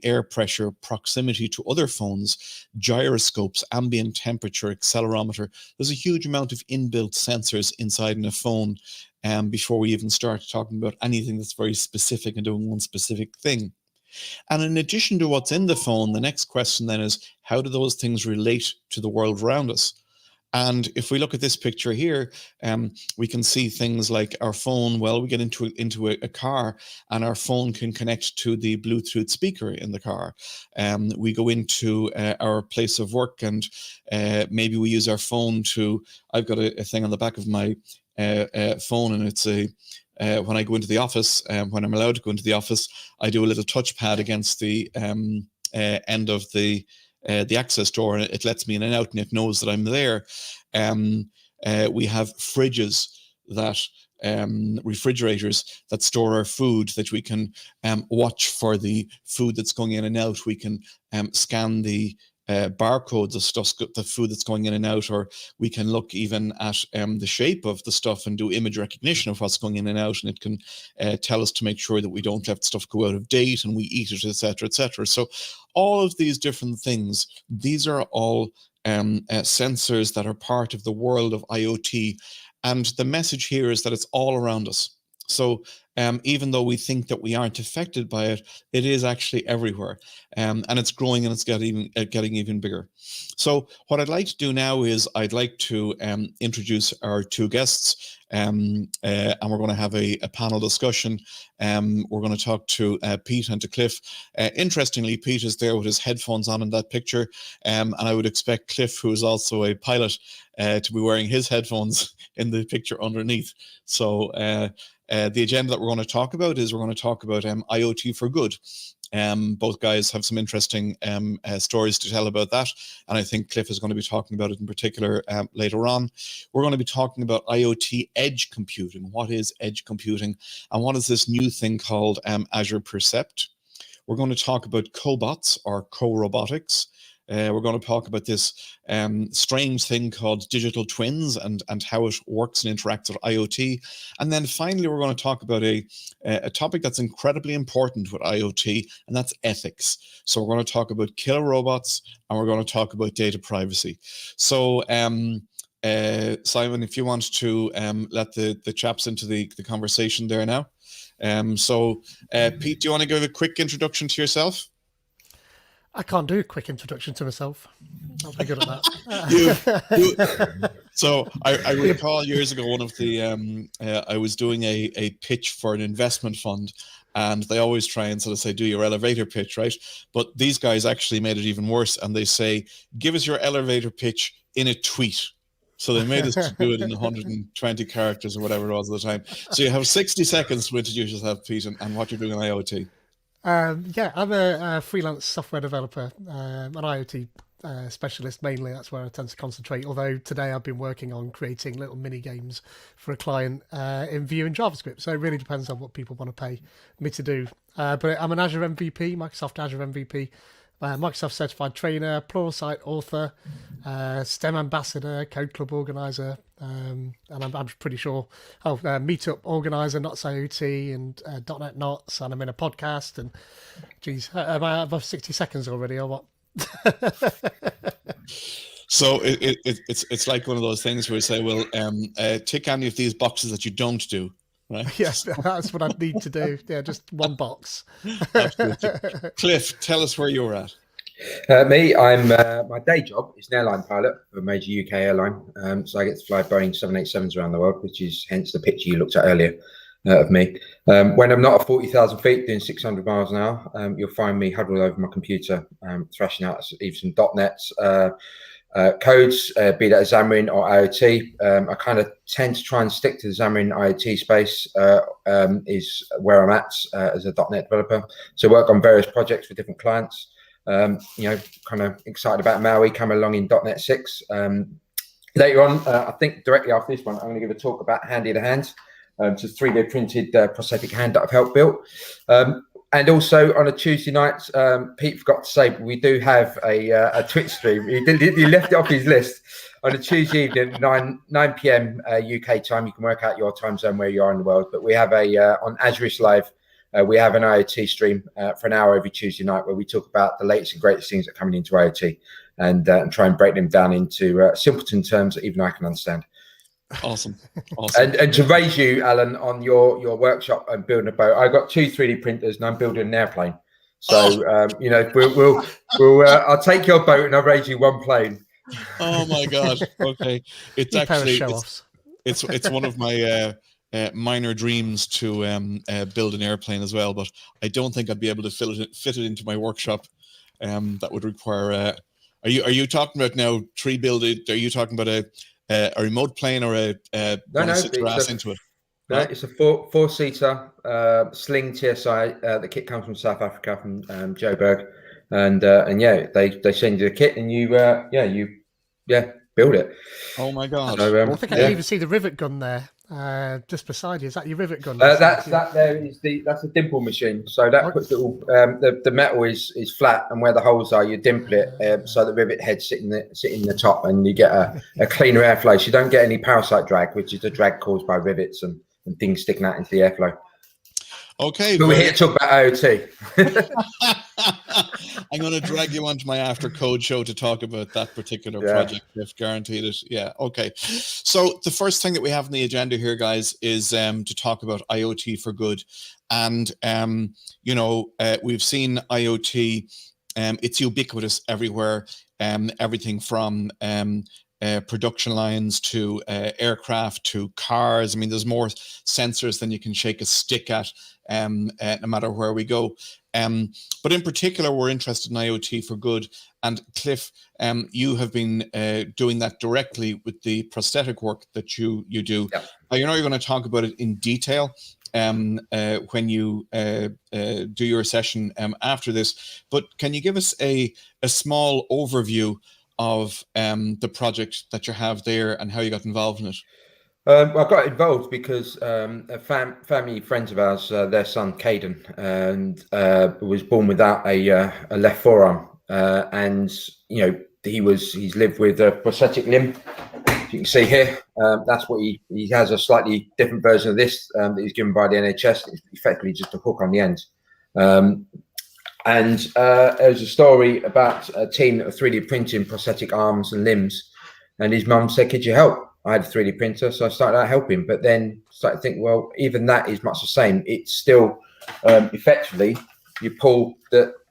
air pressure, proximity to other phones, gyroscopes, ambient temperature, accelerometer. There's a huge amount of inbuilt sensors inside in a phone before we even start talking about anything that's very specific and doing one specific thing. And in addition to what's in the phone, the next question then is, how do those things relate to the world around us? And if we look at this picture here, we can see things like our phone. Well, we get into a car, and our phone can connect to the Bluetooth speaker in the car. We go into our place of work, and maybe we use our phone to. I've got a thing on the back of my phone, and it's a. When I go into the office, when I'm allowed to go into the office, I do a little touchpad against the end of the access door, and it lets me in and out, and it knows that I'm there. We have fridges that refrigerators that store our food, that we can watch for the food that's going in and out. We can scan the barcodes of stuff, the food that's going in and out, or we can look even at the shape of the stuff and do image recognition of what's going in and out, and it can tell us to make sure that we don't let stuff go out of date and we eat it, etc., etc. So all of these different things, these are all sensors that are part of the world of IoT, and the message here is that it's all around us. So even though we think that we aren't affected by it, it is actually everywhere, and it's growing, and it's getting even bigger. So what I'd like to do now is I'd like to introduce our two guests, and we're going to have a panel discussion. We're going to talk to Pete and to Cliff. Interestingly, Pete is there with his headphones on in that picture, and I would expect Cliff, who is also a pilot, to be wearing his headphones in the picture underneath. So the agenda that we're going to talk about is we're going to talk about IoT for good. Both guys have some interesting stories to tell about that, and I think Cliff is going to be talking about it in particular later on. We're going to be talking about IoT edge computing. What is edge computing, and what is this new thing called Azure Percept? We're going to talk about cobots, or co-robotics. We're going to talk about this strange thing called digital twins and how it works and interacts with IoT. And then finally, we're going to talk about a topic that's incredibly important with IoT, and that's ethics. So we're going to talk about killer robots, and we're going to talk about data privacy. So Simon, if you want to let the chaps into the conversation there now. Pete, do you want to give a quick introduction to yourself? I can't do a quick introduction to myself. I'll be good at that. So I recall years ago, one of the I was doing a pitch for an investment fund, and they always try and sort of say, do your elevator pitch, right? But these guys actually made it even worse, and they say, give us your elevator pitch in a tweet. So they made us do it in 120 characters or whatever it was at the time. So you have 60 seconds to introduce yourself, Pete, and what you're doing on IoT. Yeah, I'm a freelance software developer, an IoT specialist mainly. That's where I tend to concentrate. Although today I've been working on creating little mini games for a client in Vue and JavaScript. So it really depends on what people want to pay me to do. But I'm an Azure MVP, Microsoft Azure MVP, Microsoft certified trainer, Pluralsight author, STEM ambassador, Code Club organizer, and I'm pretty sure, meetup organizer, Knots IoT, and .NET Knots, and I'm in a podcast. And geez, am I above 60 seconds already, or what? So it's like one of those things where you say, well, tick any of these boxes that you don't do. Right? Yes, that's what I'd need to do. Yeah, just one box. Absolutely. Cliff, tell us where you're at. Me, I'm my day job is an airline pilot for a major UK airline. So I get to fly Boeing 787s around the world, which is hence the picture you looked at earlier of me. When I'm not at 40,000 feet doing 600 miles an hour, you'll find me huddled over my computer, thrashing out either some .NET codes, be that Xamarin or IoT. I kind of tend to try and stick to the Xamarin IoT space, is where I'm at as a .NET developer. So work on various projects for different clients. Kind of excited about Maui coming along in .NET 6. Later on, I think directly after this one, I'm going to give a talk about Handy the Hand, just 3D printed prosthetic hand that I've helped build. And also on a Tuesday night, Pete forgot to say, but we do have a Twitch stream. He left it off his list. On a Tuesday evening, 9 p.m. UK time. You can work out your time zone where you are in the world. But we have on Azure Live we have an IoT stream for an hour every Tuesday night where we talk about the latest and greatest things that are coming into IoT and try and break them down into simpleton terms that even I can understand. Awesome. And to raise you, Alan, on your workshop and building a boat, I got 2 3D printers and I'm building an airplane. So I'll take your boat and I'll raise you 1 plane. Oh my God. Okay. It's actually it's one of my minor dreams to build an airplane as well, but I don't think I'd be able to fit it into my workshop. That would require. Are you talking about now tree building? Are you talking about a remote plane or No, sit your ass into it? No, it's a four-seater Sling TSI. The kit comes from South Africa, from Joburg, and yeah, they send you the kit and you build it. Oh my God! So, I think I can even see the rivet gun there, just beside you. Is that your rivet gun? That's a dimple machine. So that puts little the metal is flat, and where the holes are, you dimple it so the rivet heads sit in the top, and you get a cleaner airflow. So you don't get any parasite drag, which is the drag caused by rivets and things sticking out into the airflow. Okay, but we're here to talk about IoT. I'm going to drag you onto my after code show to talk about that particular project. If guaranteed it. Yeah. Okay. So the first thing that we have on the agenda here, guys, is to talk about IoT for good. And we've seen IoT. It's ubiquitous everywhere. Everything from production lines to aircraft to cars. I mean, there's more sensors than you can shake a stick at, no matter where we go. But in particular, we're interested in IoT for good. And Cliff, you have been doing that directly with the prosthetic work that you do. Yep. You're going to talk about it in detail when you do your session after this. But can you give us a small overview of the project that you have there and how you got involved in it? I got involved because family friends of ours, their son Caden, and was born without a left forearm, and he's lived with a prosthetic limb. As you can see here, that's what he has, a slightly different version of this that he's given by the NHS. It's effectively just a hook on the end. And there's a story about a team that were 3D printing prosthetic arms and limbs, and his mum said, "Could you help?" I had a 3D printer, so I started out helping, but then started to think, well, even that is much the same. It's still effectively, you pull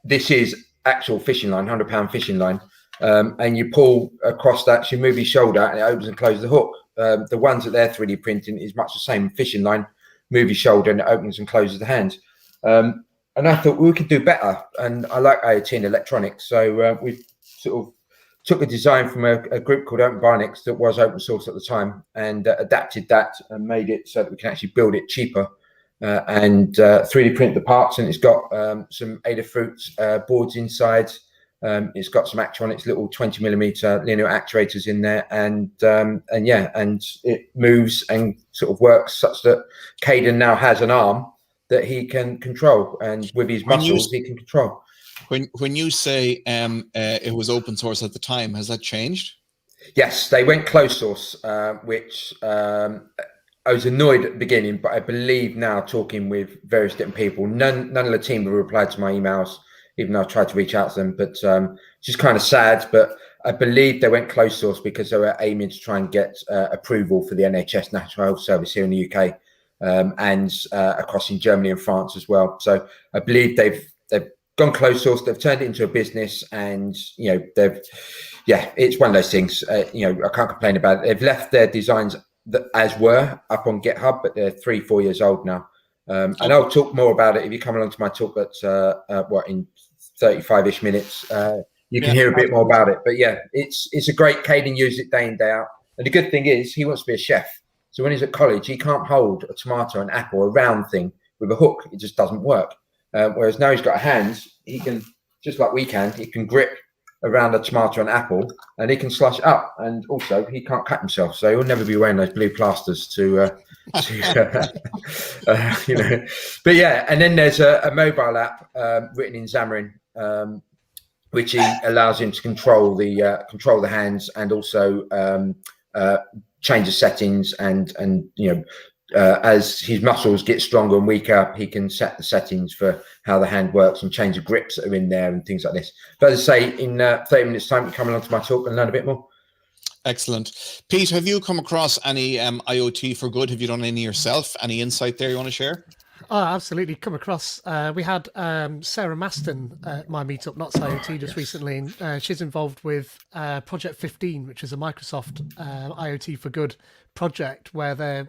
this is actual fishing line, 100-pound fishing line, and you pull across that, so you move your shoulder and it opens and closes the hook. The ones that they're 3D printing is much the same fishing line, move your shoulder and it opens and closes the hand. And I thought we could do better, and I like IoT and electronics, so we sort of took a design from a group called OnBoarding that was open source at the time, and adapted that and made it so that we can actually build it cheaper and 3D print the parts. And it's got some Adafruit boards inside. It's got some actuatronics, little 20mm linear actuators in there, and it moves and sort of works such that Caden now has an arm that he can control, and with his muscles he can control. When you say it was open source at the time, has that changed? Yes, they went closed source, which I was annoyed at the beginning, but I believe now, talking with various different people, none of the team have replied to my emails, even though I tried to reach out to them. But it's just kind of sad. But I believe they went closed source because they were aiming to try and get approval for the NHS National Health Service here in the UK, and across in Germany and France as well. So I believe they've gone closed source. They've turned it into a business, and it's one of those things. I can't complain about it. They've left their designs as were up on GitHub, but they're 3-4 years old now. And I'll talk more about it if you come along to my talk at in 35-ish minutes. You can hear a bit more about it. But yeah, it's a great. Caden uses it day in, day out. And the good thing is he wants to be a chef. So when he's at college, he can't hold a tomato, an apple, a round thing with a hook. It just doesn't work. Whereas now he's got a hand, he can, just like we can, he can grip around a tomato and apple, and he can slice it up. And also, he can't cut himself, so he'll never be wearing those blue plasters to But yeah, and then there's a mobile app written in Xamarin, which allows him to control the hands, and also change the settings and as his muscles get stronger and weaker, he can set the settings for how the hand works and change the grips that are in there and things like this. But as I say, in 30 minutes time, come along to my talk and learn a bit more. Excellent. Pete, have you come across any IoT for good? Have you done any yourself? Any insight there you want to share? Oh, absolutely. Come across. We had Sarah Maston at my meetup, Not IoT, just recently. And, she's involved with Project 15, which is a Microsoft IoT for Good project where they're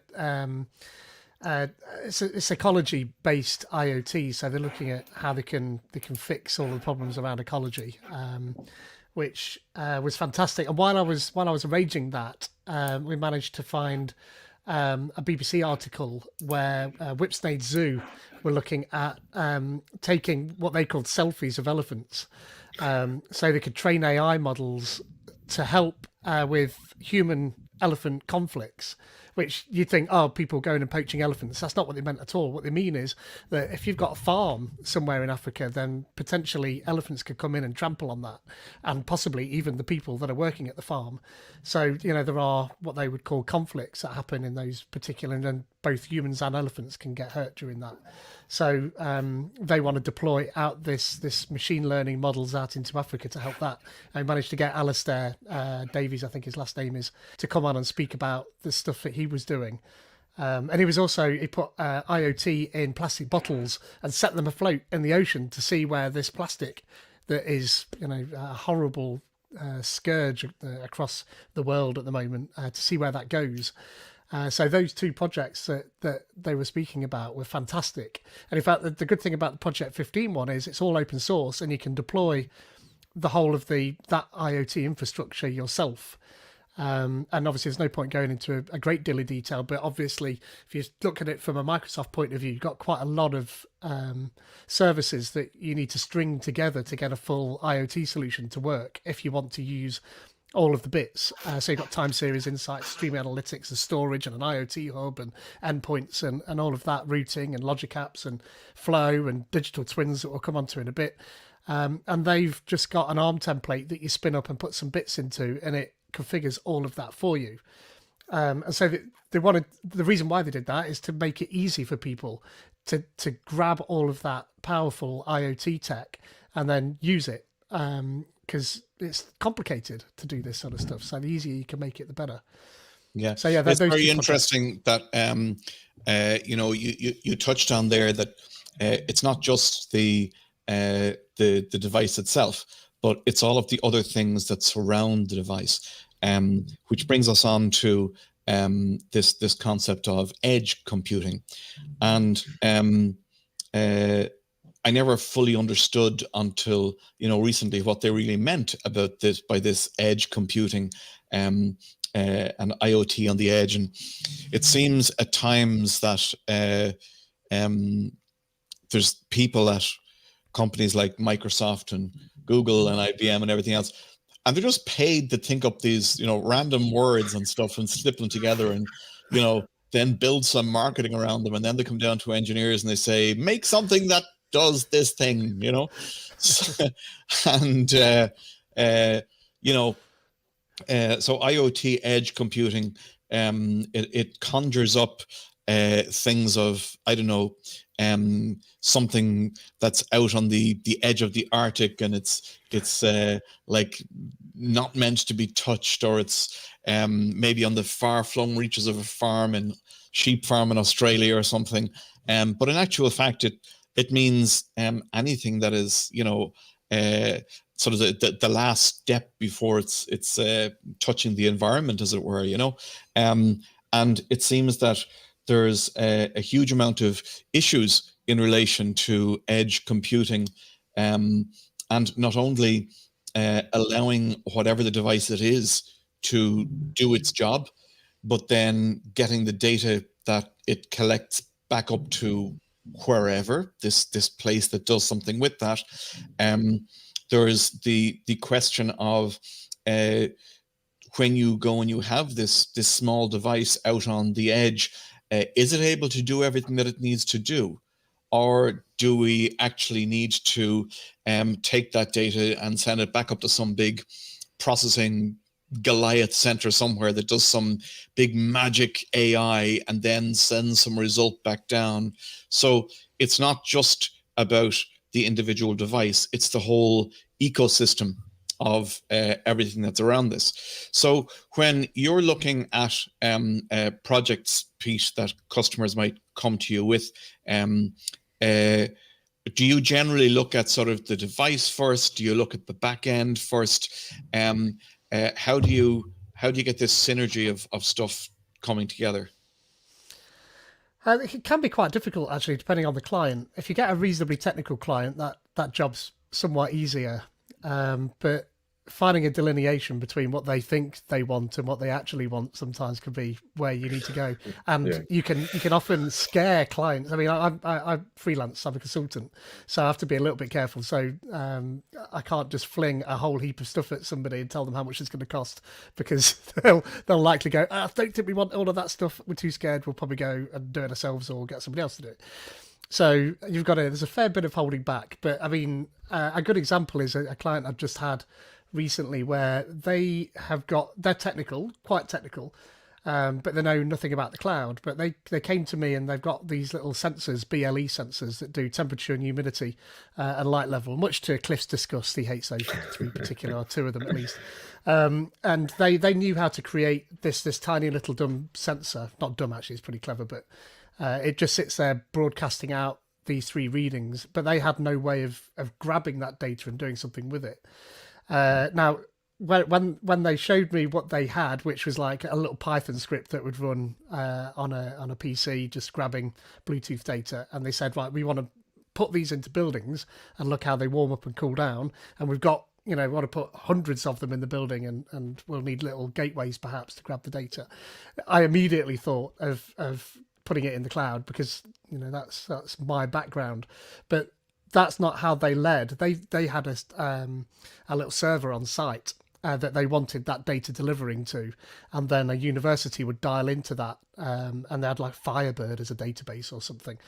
it's a ecology-based IoT. So they're looking at how they can fix all the problems around ecology, which was fantastic. And while I was arranging that, we managed to find a BBC article where Whipsnade Zoo were looking at taking what they called selfies of elephants, so they could train AI models to help with human-elephant conflicts, which you'd think, oh, people going and poaching elephants. That's not what they meant at all. What they mean is that if you've got a farm somewhere in Africa, then potentially elephants could come in and trample on that, and possibly even the people that are working at the farm. So, there are what they would call conflicts that happen in those particular, and then both humans and elephants can get hurt during that. So they want to deploy out this machine learning models out into Africa to help that. I managed to get Alistair Davies, I think his last name is, to come on and speak about the stuff that he was doing. And he put IoT in plastic bottles and set them afloat in the ocean to see where this plastic that is, a horrible scourge across the world at the moment, to see where that goes. So those two projects that they were speaking about were fantastic. And in fact, the good thing about the Project 15 one is it's all open source and you can deploy the whole of that IoT infrastructure yourself. And obviously there's no point going into a great deal of detail, but obviously if you look at it from a Microsoft point of view, you've got quite a lot of services that you need to string together to get a full IoT solution to work if you want to use all of the bits. So you've got time series insights, stream analytics, and storage, and an IoT hub, and endpoints, and all of that, routing, and logic apps, and flow, and digital twins that we'll come on to in a bit. And they've just got an ARM template that you spin up and put some bits into, and it configures all of that for you. And so the reason why they did that is to make it easy for people to grab all of that powerful IoT tech and then use it. Because it's complicated to do this sort of stuff. So the easier you can make it, the better. Yeah. So yeah, it's very interesting that you touched on there that it's not just the device itself, but it's all of the other things that surround the device. Which brings us on to this concept of edge computing, and I never fully understood until recently what they really meant about this by this edge computing and IoT on the edge. And it seems at times that there's people at companies like Microsoft and Google and IBM and everything else, and they're just paid to think up these random words and stuff and slip them together and then build some marketing around them, and then they come down to engineers and they say, make something that does this thing, and so IoT edge computing, it conjures up things of, I don't know, something that's out on the edge of the Arctic, and it's like not meant to be touched, or it's maybe on the far-flung reaches of a sheep farm in Australia or something. But in actual fact, it means anything that is, sort of the last step before it's touching the environment, as it were, and it seems that there's a huge amount of issues in relation to edge computing, and not only allowing whatever the device it is to do its job, but then getting the data that it collects back up to wherever this place that does something with that. There is the question of when you go and you have this small device out on the edge, is it able to do everything that it needs to do, or do we actually need to take that data and send it back up to some big processing Goliath center somewhere that does some big magic AI and then sends some result back down. So it's not just about the individual device, it's the whole ecosystem of everything that's around this. So when you're looking at projects, Pete, that customers might come to you with, do you generally look at sort of the device first? Do you look at the back end first? How do you get this synergy of stuff coming together? It can be quite difficult, actually, depending on the client. If you get a reasonably technical client, that job's somewhat easier. But finding a delineation between what they think they want and what they actually want sometimes can be where you need to go. And you can often scare clients. I mean, I freelance, I'm a consultant, so I have to be a little bit careful. So I can't just fling a whole heap of stuff at somebody and tell them how much it's going to cost, because they'll likely go, I don't think we want all of that stuff. We're too scared. We'll probably go and do it ourselves or get somebody else to do it. So there's a fair bit of holding back. But I mean, a good example is a client I've just had recently where they're technical, quite technical, but they know nothing about the cloud. But they came to me and they've got these little sensors, BLE sensors, that do temperature and humidity and light level, much to Cliff's disgust. He hates those three particular, or two of them at least. And they knew how to create this tiny little dumb sensor. Not dumb, actually, it's pretty clever, but it just sits there broadcasting out these three readings, but they had no way of grabbing that data and doing something with it. Now, when they showed me what they had, which was like a little Python script that would run on a PC, just grabbing Bluetooth data, and they said, right, we want to put these into buildings and look how they warm up and cool down, and we've got, we want to put hundreds of them in the building, and we'll need little gateways perhaps to grab the data. I immediately thought of putting it in the cloud, because that's my background, but that's not how they led. They had a little server on site that they wanted that data delivering to, and then a university would dial into that, and they had like Firebird as a database or something.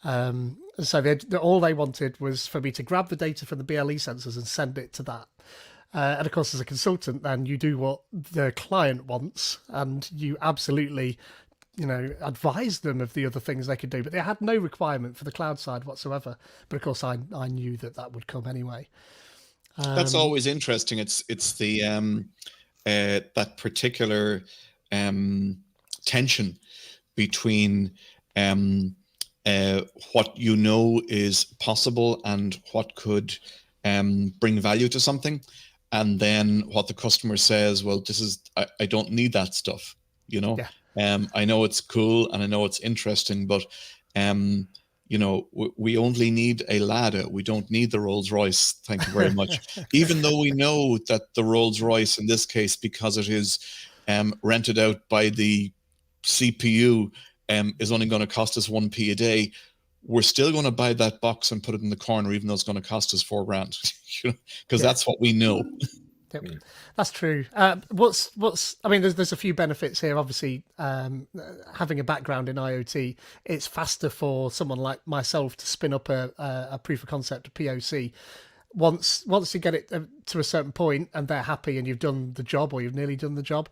So all they wanted was for me to grab the data from the BLE sensors and send it to that. And of course, as a consultant, then you do what the client wants, and you absolutely advise them of the other things they could do, but they had no requirement for the cloud side whatsoever. But of course, I knew that would come anyway. That's always interesting. It's the that particular tension between what is possible and what could bring value to something, and then what the customer says, well, I don't need that stuff, Yeah. I know it's cool and I know it's interesting, but we only need a ladder. We don't need the Rolls Royce. Thank you very much. Even though we know that the Rolls Royce, in this case, because it is rented out by the CPU, is only going to cost us 1p a day, we're still going to buy that box and put it in the corner, even though it's going to cost us $4,000, because that's what we know. Yep, that's true. There's a few benefits here. Obviously, having a background in IoT, it's faster for someone like myself to spin up a proof of concept, a POC. Once you get it to a certain point and they're happy and you've done the job, or you've nearly done the job,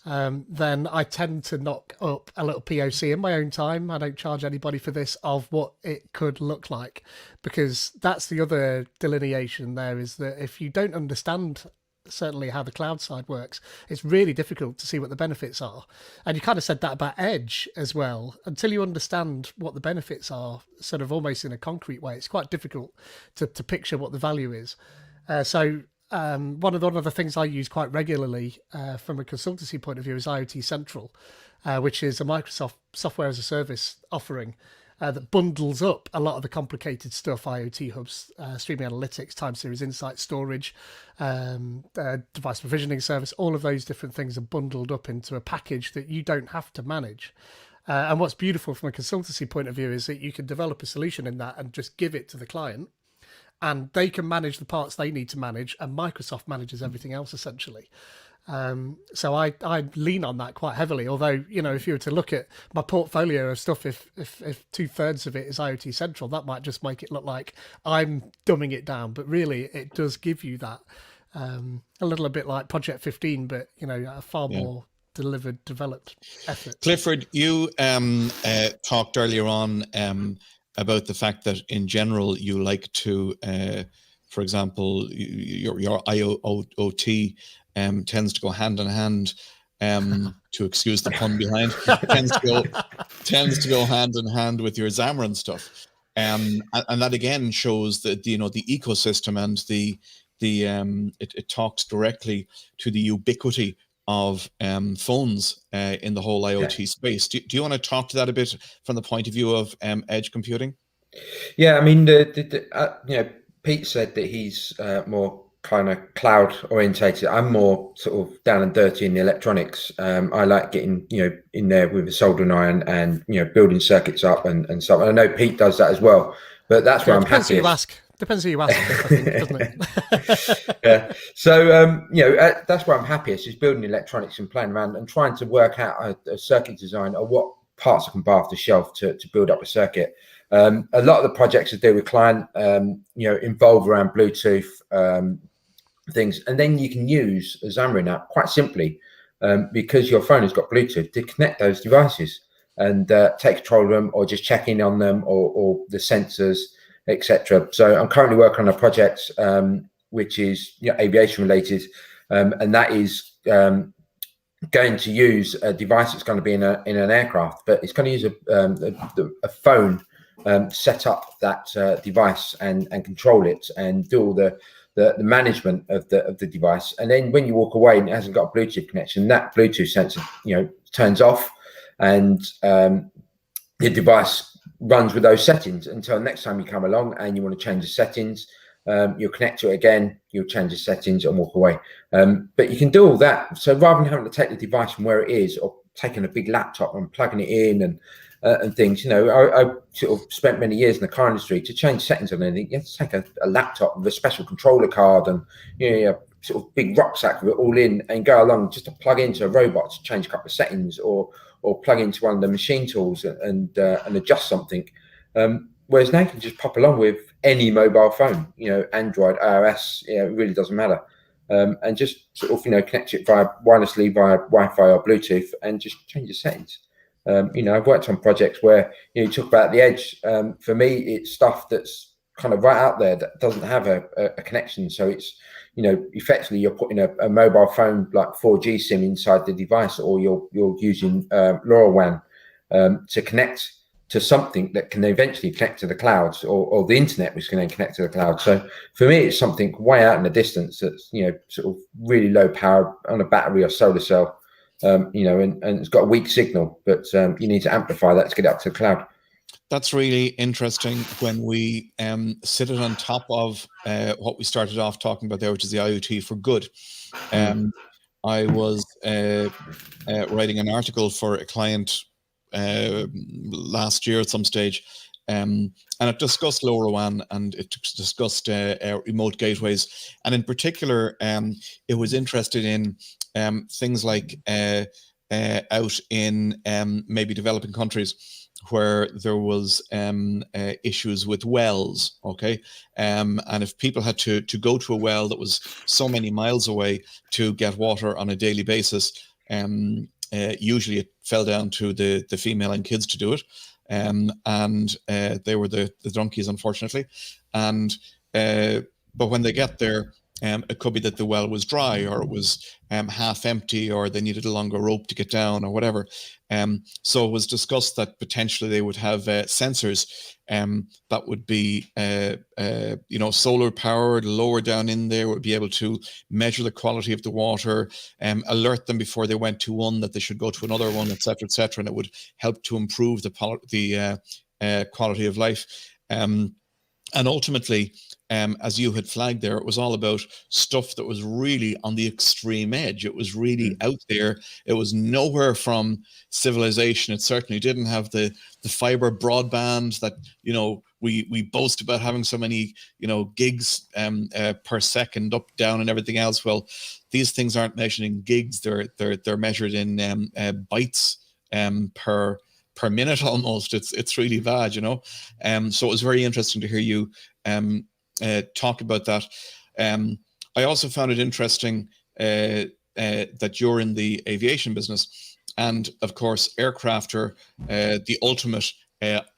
then I tend to knock up a little POC in my own time. I don't charge anybody for this, of what it could look like, because that's the other delineation there, is that if you don't understand certainly how the cloud side works, it's really difficult to see what the benefits are. And you kind of said that about Edge as well. Until you understand what the benefits are, sort of almost in a concrete way, it's quite difficult to picture what the value is. One of the things I use quite regularly from a consultancy point of view is IoT Central, which is a Microsoft software as a service offering that bundles up a lot of the complicated stuff, IoT hubs, streaming analytics, time series insight, storage, device provisioning service. All of those different things are bundled up into a package that you don't have to manage. And what's beautiful from a consultancy point of view is that you can develop a solution in that and just give it to the client, and they can manage the parts they need to manage, and Microsoft manages everything else essentially. So I lean on that quite heavily. Although, if you were to look at my portfolio of stuff, if 2/3 of it is IoT Central, that might just make it look like I'm dumbing it down. But really, it does give you that A little bit like Project 15, but a far Yeah. more delivered, developed effort. Clifford, you talked earlier on about the fact that in general you like to, for example, your IoT tends to go hand in hand. To excuse the pun behind, tends to go hand in hand with your Xamarin stuff, and that again shows that the ecosystem and it talks directly to the ubiquity of phones in the whole IoT space. Do you want to talk to that a bit from the point of view of edge computing? Yeah, I mean, Pete said that he's more kind of cloud orientated. I'm more sort of down and dirty in the electronics. I like getting in there with a soldering iron and building circuits up and so on. I know Pete does that as well, but that's where I'm happiest. Depends who you ask, I think, doesn't it? Yeah. So that's where I'm happiest, is building electronics and playing around and trying to work out a circuit design or what parts I can buy off the shelf to build up a circuit. A lot of the projects I do with client, involve around Bluetooth things, and then you can use a Xamarin app quite simply because your phone has got Bluetooth to connect those devices and take control of them, or just check in on them, or the sensors, etc. So I'm currently working on a project which is aviation related, and that is going to use a device that's going to be in an aircraft, but it's going to use a phone. Set up that device and control it and do all the management of the device. And then when you walk away and it hasn't got a Bluetooth connection, that Bluetooth sensor turns off, and the device runs with those settings until next time you come along and you want to change the settings. You'll connect to it again, you'll change the settings and walk away. But you can do all that. So rather than having to take the device from where it is, or taking a big laptop and plugging it in and things, I sort of spent many years in the car industry. To change settings on anything, you have to take a laptop with a special controller card and a sort of big rucksack with it all in, and go along just to plug into a robot to change a couple of settings, or plug into one of the machine tools and adjust something. Whereas now you can just pop along with any mobile phone, Android, iOS, it really doesn't matter. And just sort of connect it wirelessly via Wi-Fi or Bluetooth, and just change the settings. I've worked on projects where you talk about the edge. For me, it's stuff that's kind of right out there that doesn't have a connection. So it's effectively you're putting a mobile phone like 4G SIM inside the device, or you're using LoRaWAN to connect to something that can eventually connect to the clouds, or the internet, which can then connect to the cloud. So for me, it's something way out in the distance that's sort of really low power on a battery or solar cell. And it's got a weak signal, but you need to amplify that to get it up to the cloud. That's really interesting when we sit it on top of what we started off talking about there, which is the IoT for good. I was writing an article for a client last year at some stage, and it discussed LoRaWAN, and it discussed remote gateways, and in particular, it was interested in things like out in maybe developing countries where there was issues with wells, okay? And if people had to go to a well that was so many miles away to get water on a daily basis, usually it fell down to the female and kids to do it. And they were the donkeys, unfortunately. And but when they get there, it could be that the well was dry, or it was half empty, or they needed a longer rope to get down, or whatever. So it was discussed that potentially they would have sensors that would be solar powered, lower down in there, would be able to measure the quality of the water, alert them before they went to one that they should go to another one, etc., etc., and it would help to improve the quality of life. And ultimately, as you had flagged there, it was all about stuff that was really on the extreme edge. It was really out there. It was nowhere from civilization. It certainly didn't have the fiber broadband that we boast about having so many gigs per second up, down, and everything else. Well, these things aren't measured in gigs. They're measured in bytes per minute almost. It's really bad, so it was very interesting to hear you talk about that. I also found it interesting that you're in the aviation business, and of course, aircraft are the ultimate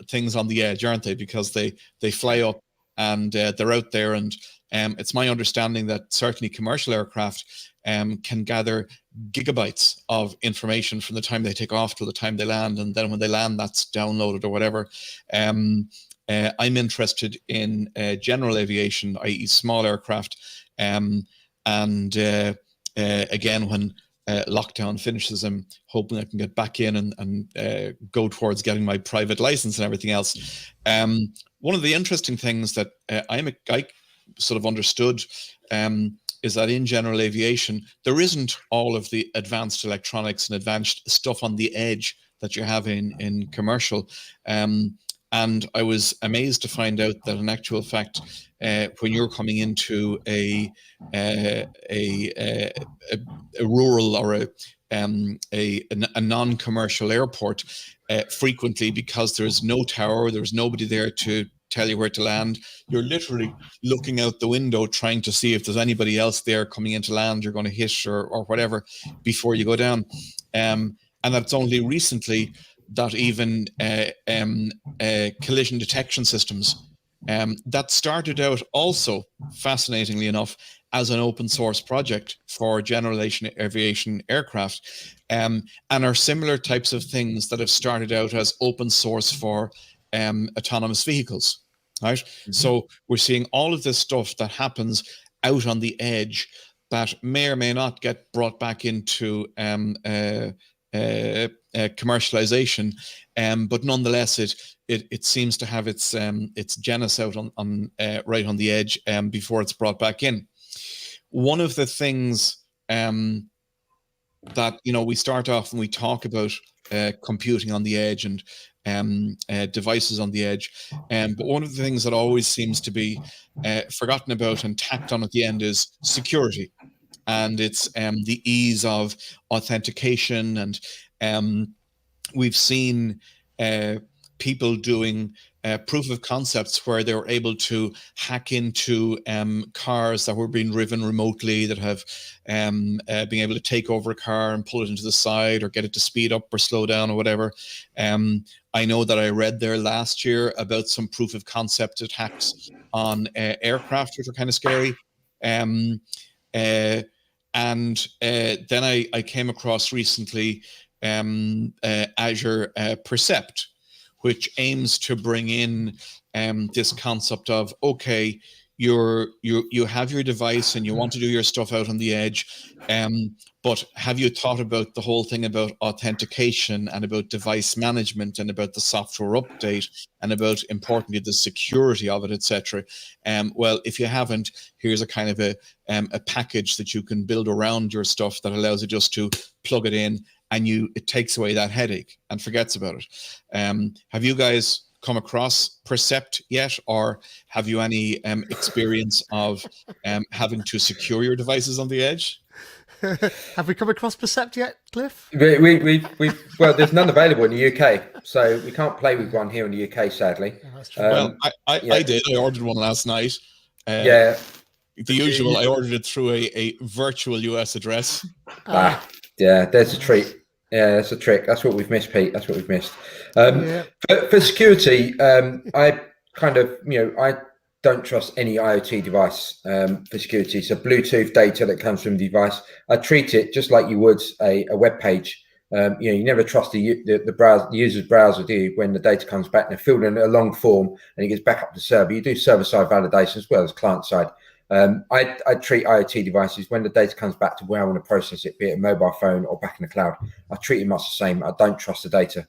things on the edge, aren't they? Because they fly up and they're out there, and it's my understanding that certainly commercial aircraft can gather gigabytes of information from the time they take off till the time they land, and then when they land, that's downloaded or whatever. I'm interested in general aviation, i.e. small aircraft, and again, when lockdown finishes, I'm hoping I can get back in and go towards getting my private license and everything else. One of the interesting things that I sort of understood is that in general aviation, there isn't all of the advanced electronics and advanced stuff on the edge that you have in commercial. And I was amazed to find out that in actual fact, when you're coming into a rural or a non-commercial airport, frequently, because there's no tower, there's nobody there to tell you where to land, you're literally looking out the window trying to see if there's anybody else there coming into land you're going to hit or whatever before you go down. And that's only recently that even collision detection systems that started out also, fascinatingly enough, as an open source project for general aviation aircraft, and are similar types of things that have started out as open source for autonomous vehicles, right? Mm-hmm. So we're seeing all of this stuff that happens out on the edge that may or may not get brought back into commercialization, but nonetheless, it seems to have its genus out on right on the edge before it's brought back in. One of the things that we start off when we talk about computing on the edge and devices on the edge, but one of the things that always seems to be forgotten about and tacked on at the end is security. And it's the ease of authentication, and we've seen people doing proof of concepts where they were able to hack into cars that were being driven remotely, that have being able to take over a car and pull it into the side or get it to speed up or slow down or whatever. I know that I read there last year about some proof of concept attacks on aircraft, which are kind of scary. And then I came across recently Azure Percept, which aims to bring in this concept of, okay, you have your device and you want to do your stuff out on the edge, but have you thought about the whole thing about authentication and about device management and about the software update and about, importantly, the security of it, etc. Well, if you haven't, here's a kind of a package that you can build around your stuff that allows you just to plug it in, and it takes away that headache and forgets about it. Have you guys come across Percept yet, or have you any experience of having to secure your devices on the edge? Have we come across Percept yet, Cliff? Well, there's none available in the UK, so we can't play with one here in the UK, sadly. Yeah, that's true. Well, I did. I ordered one last night. Yeah. The usual, I ordered it through a virtual US address. Yeah, there's a treat. Yeah, that's a trick. That's what we've missed, Pete. That's what we've missed. For security, I kind of, I don't trust any IoT device for security. So Bluetooth data that comes from the device, I treat it just like you would a web page. You never trust the user's browser, do you? When the data comes back, they're filled in a long form and it gets back up to the server. You do server-side validation as well as client-side. I treat IoT devices, when the data comes back to where I want to process it, be it a mobile phone or back in the cloud, I treat it much the same. I don't trust the data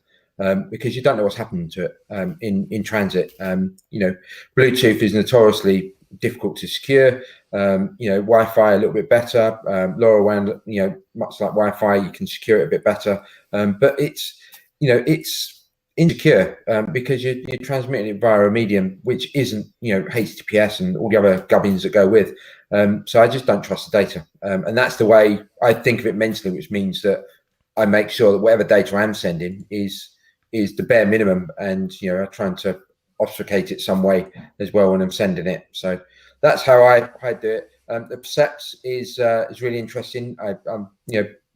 because you don't know what's happening to it in transit. Bluetooth is notoriously difficult to secure. Wi-Fi a little bit better. LoRaWAN, much like Wi-Fi, you can secure it a bit better. But it's insecure because you're transmitting it via a medium which isn't HTTPS and all the other gubbins that go with. So I just don't trust the data, and that's the way I think of it mentally, which means that I make sure that whatever data I'm sending is the bare minimum, and I'm trying to obfuscate it some way as well when I'm sending it. So that's how I do it. The Percepts is really interesting. I'm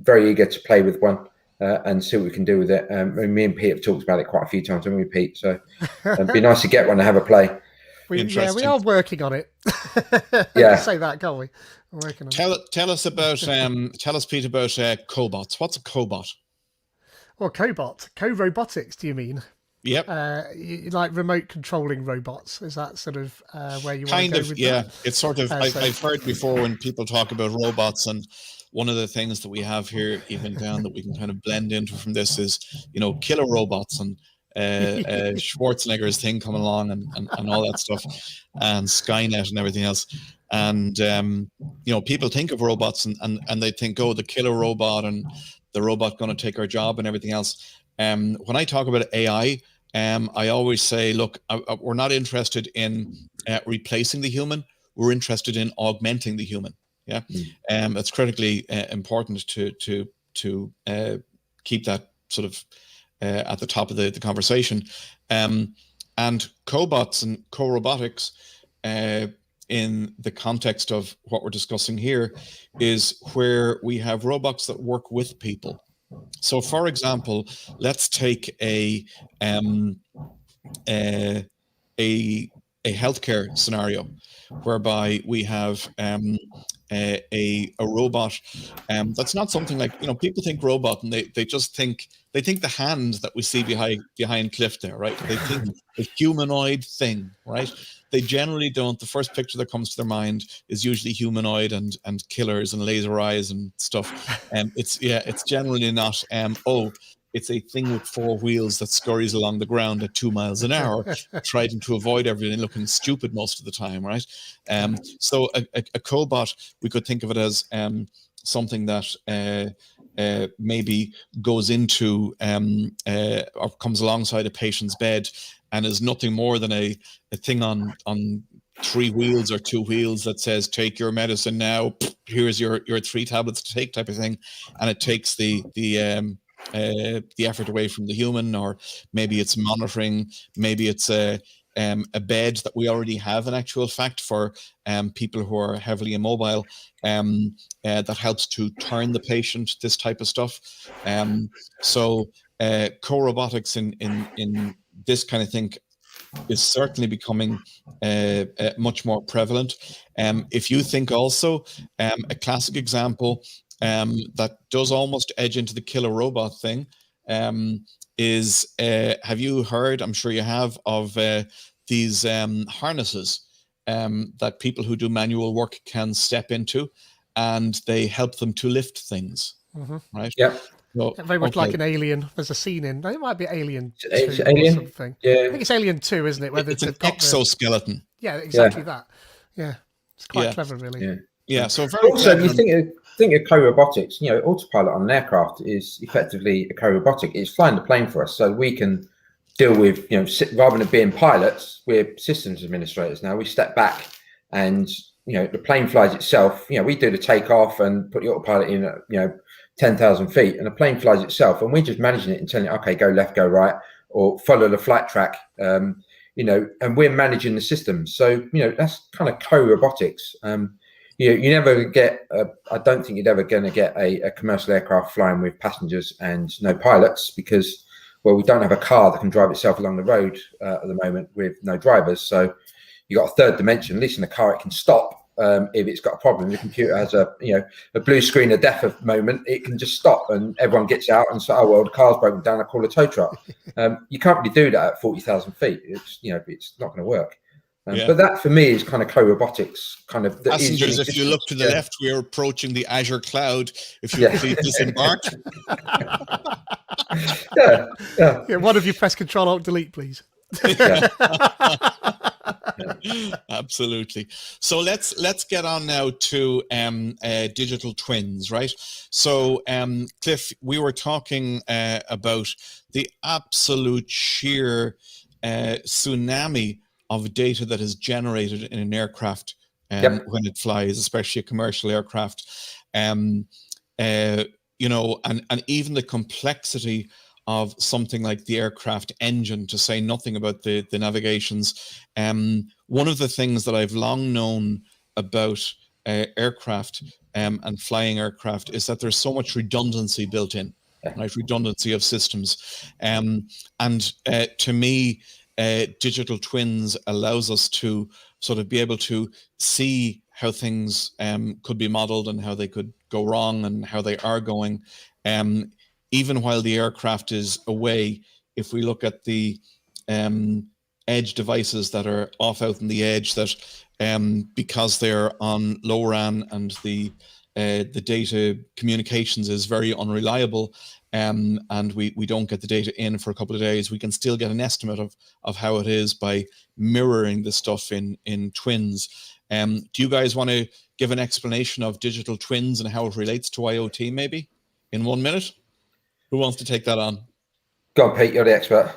very eager to play with one and see what we can do with it. Me and Pete have talked about it quite a few times, haven't we, Pete? So it'd be nice to get one and have a play. We are working on it. Yeah, say that, can't we? We're working on it. Tell us about tell us, Pete, about cobots. What's a cobot? Well, co-robotics. Do you mean? Yep. Like remote controlling robots. Is that sort of where you want to go with yeah. that? It's sort of. I've heard before when people talk about robots, and one of the things that we have here, even down that we can kind of blend into from this is, killer robots and Schwarzenegger's thing coming along and all that stuff, and Skynet and everything else. And people think of robots and they think, oh, the killer robot and the robot going to take our job and everything else. When I talk about AI, I always say, look, we're not interested in replacing the human. We're interested in augmenting the human. Yeah, it's critically important to keep that sort of at the top of the conversation. And cobots and co-robotics, in the context of what we're discussing here, is where we have robots that work with people. So, for example, let's take a healthcare scenario whereby we have a robot that's not something like, people think robot and they just think the hand that we see behind Cliff there, right? They think a humanoid thing, right? They generally don't. The first picture that comes to their mind is usually humanoid and killers and laser eyes and stuff. It's generally not it's a thing with four wheels that scurries along the ground at 2 miles an hour, trying to avoid everything, looking stupid most of the time, right? So a cobot, we could think of it as something that maybe goes into or comes alongside a patient's bed and is nothing more than a thing on 3 wheels or 2 wheels that says, take your medicine now, here's your 3 tablets to take, type of thing. And it takes the effort away from the human, or maybe it's monitoring, maybe it's a bed that we already have in actual fact for people who are heavily immobile, that helps to turn the patient, this type of stuff. So co-robotics in this kind of thing is certainly becoming much more prevalent. If you think also, a classic example that does almost edge into the killer robot thing is, have you heard, I'm sure you have, of these harnesses that people who do manual work can step into, and they help them to lift things, right? Yeah. So, very much like an Alien. There's a scene in, it might be Alien 2 or something. Yeah. I think it's Alien 2, isn't it? Where it's an exoskeleton. Exactly that. Yeah, it's quite clever, really. Yeah. So very also, if you think of co-robotics, autopilot on an aircraft is effectively a co-robotic. It's flying the plane for us, so we can deal with, rather than being pilots, we're systems administrators now. We step back and, the plane flies itself. We do the takeoff and put the autopilot in at, 10,000 feet, and the plane flies itself, and we're just managing it and telling it, okay, go left, go right, or follow the flight track, and we're managing the system. So, that's kind of co-robotics. You never get, I don't think you're ever going to get a commercial aircraft flying with passengers and no pilots, because, well, we don't have a car that can drive itself along the road at the moment with no drivers. So you got a third dimension. At least in the car, it can stop if it's got a problem. The computer has a blue screen of death moment. It can just stop, and everyone gets out and say, oh, well, the car's broken down, I call a tow truck. You can't really do that at 40,000 feet. It's, it's not going to work. But that for me is kind of co-robotics, kind of. Passengers, if you look to the left, we are approaching the Azure cloud. If you please disembark. Yeah, one of you press Control Alt Delete, please. Absolutely. So let's get on now to digital twins, right? So Cliff, we were talking about the absolute sheer tsunami of data that is generated in an aircraft when it flies, especially a commercial aircraft. And even the complexity of something like the aircraft engine, to say nothing about the navigations. One of the things that I've long known about aircraft and flying aircraft is that there's so much redundancy built in, right? Redundancy of systems. And to me, digital twins allows us to sort of be able to see how things could be modeled and how they could go wrong and how they are going. Even while the aircraft is away, if we look at the edge devices that are off out in the edge, that because they're on low RAN and the data communications is very unreliable, and we don't get the data in for a couple of days, we can still get an estimate of how it is by mirroring the stuff in twins. Do you guys want to give an explanation of digital twins and how it relates to IoT, maybe in 1 minute? Who wants to take that on? Go on, Pete, you're the expert.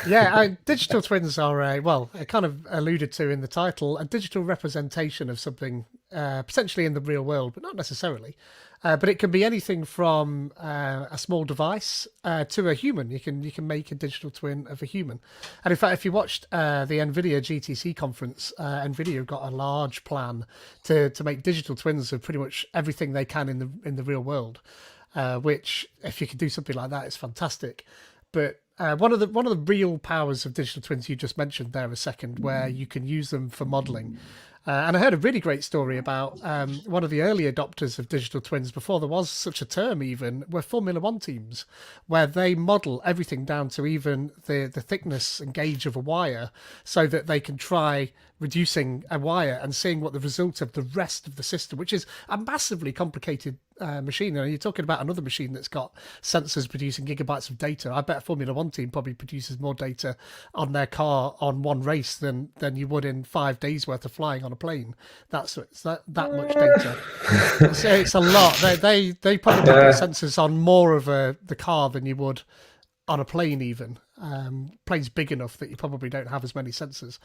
Yeah, digital twins are well, I kind of alluded to in the title, a digital representation of something potentially in the real world, but not necessarily. But it can be anything from a small device to a human. You can make a digital twin of a human. And in fact, if you watched the NVIDIA GTC conference, NVIDIA got a large plan to make digital twins of pretty much everything they can in the real world. Which, if you could do something like that, is fantastic. But one of the real powers of digital twins you just mentioned there a second, where you can use them for modelling. And I heard a really great story about one of the early adopters of digital twins, before there was such a term even, were Formula One teams, where they model everything down to even the thickness and gauge of a wire, so that they can try reducing a wire and seeing what the result of the rest of the system, which is a massively complicated machine. And you're talking about another machine that's got sensors producing gigabytes of data. I bet a Formula One team probably produces more data on their car on one race than you would in 5 days worth of flying on a plane. That's that much data. It's a lot. They probably put sensors on more of the car than you would on a plane even. Plane's big enough that you probably don't have as many sensors.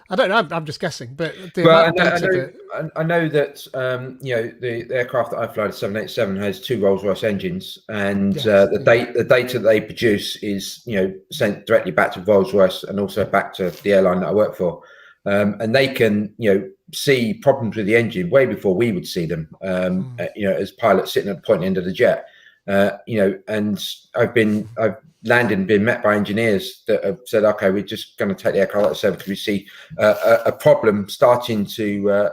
I don't know, I'm just guessing, but I know that the aircraft that I fly, the 787, has 2 Rolls-Royce engines, and the data that they produce is sent directly back to Rolls-Royce and also back to the airline that I work for, and they can see problems with the engine way before we would see them, as pilots sitting at the point end of the jet. And I've landed and been met by engineers that have said, okay, we're just going to take the aircraft out of service because we see a problem starting to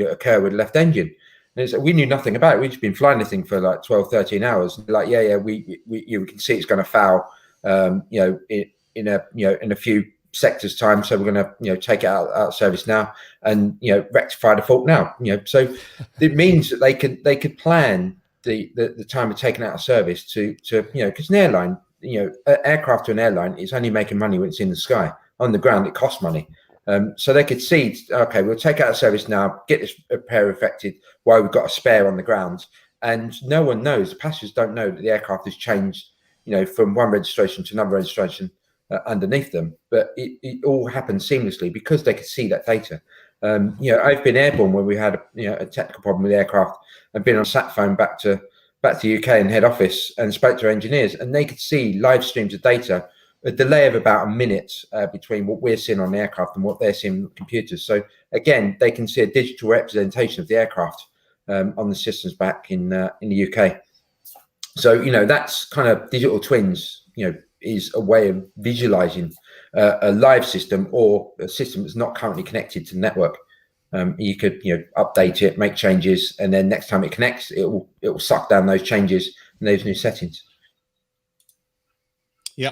occur with the left engine. And we knew nothing about it. We've just been flying this thing for like 12, 13 hours. Like, we can see it's going to foul, in a few sectors time. So we're going to, take it out of service now and, rectify the fault now. So it means that they could plan the time of taking out of service to because an airline, aircraft to an airline is only making money when it's in the sky. On the ground, it costs money. So they could see, okay, we'll take out of service now, get this repair effected while we've got a spare on the ground. And no one knows, the passengers don't know that the aircraft has changed, from one registration to another registration underneath them. But it all happened seamlessly because they could see that data. I've been airborne when we had a technical problem with the aircraft. I've been on a sat phone back to UK and head office and spoke to engineers, and they could see live streams of data, a delay of about a minute between what we're seeing on the aircraft and what they're seeing on computers. So again, they can see a digital representation of the aircraft on the systems back in the UK. So that's kind of digital twins. Is a way of visualizing a live system or a system that's not currently connected to the network. You could update it, make changes, and then next time it connects, it will suck down those changes and those new settings. Yeah.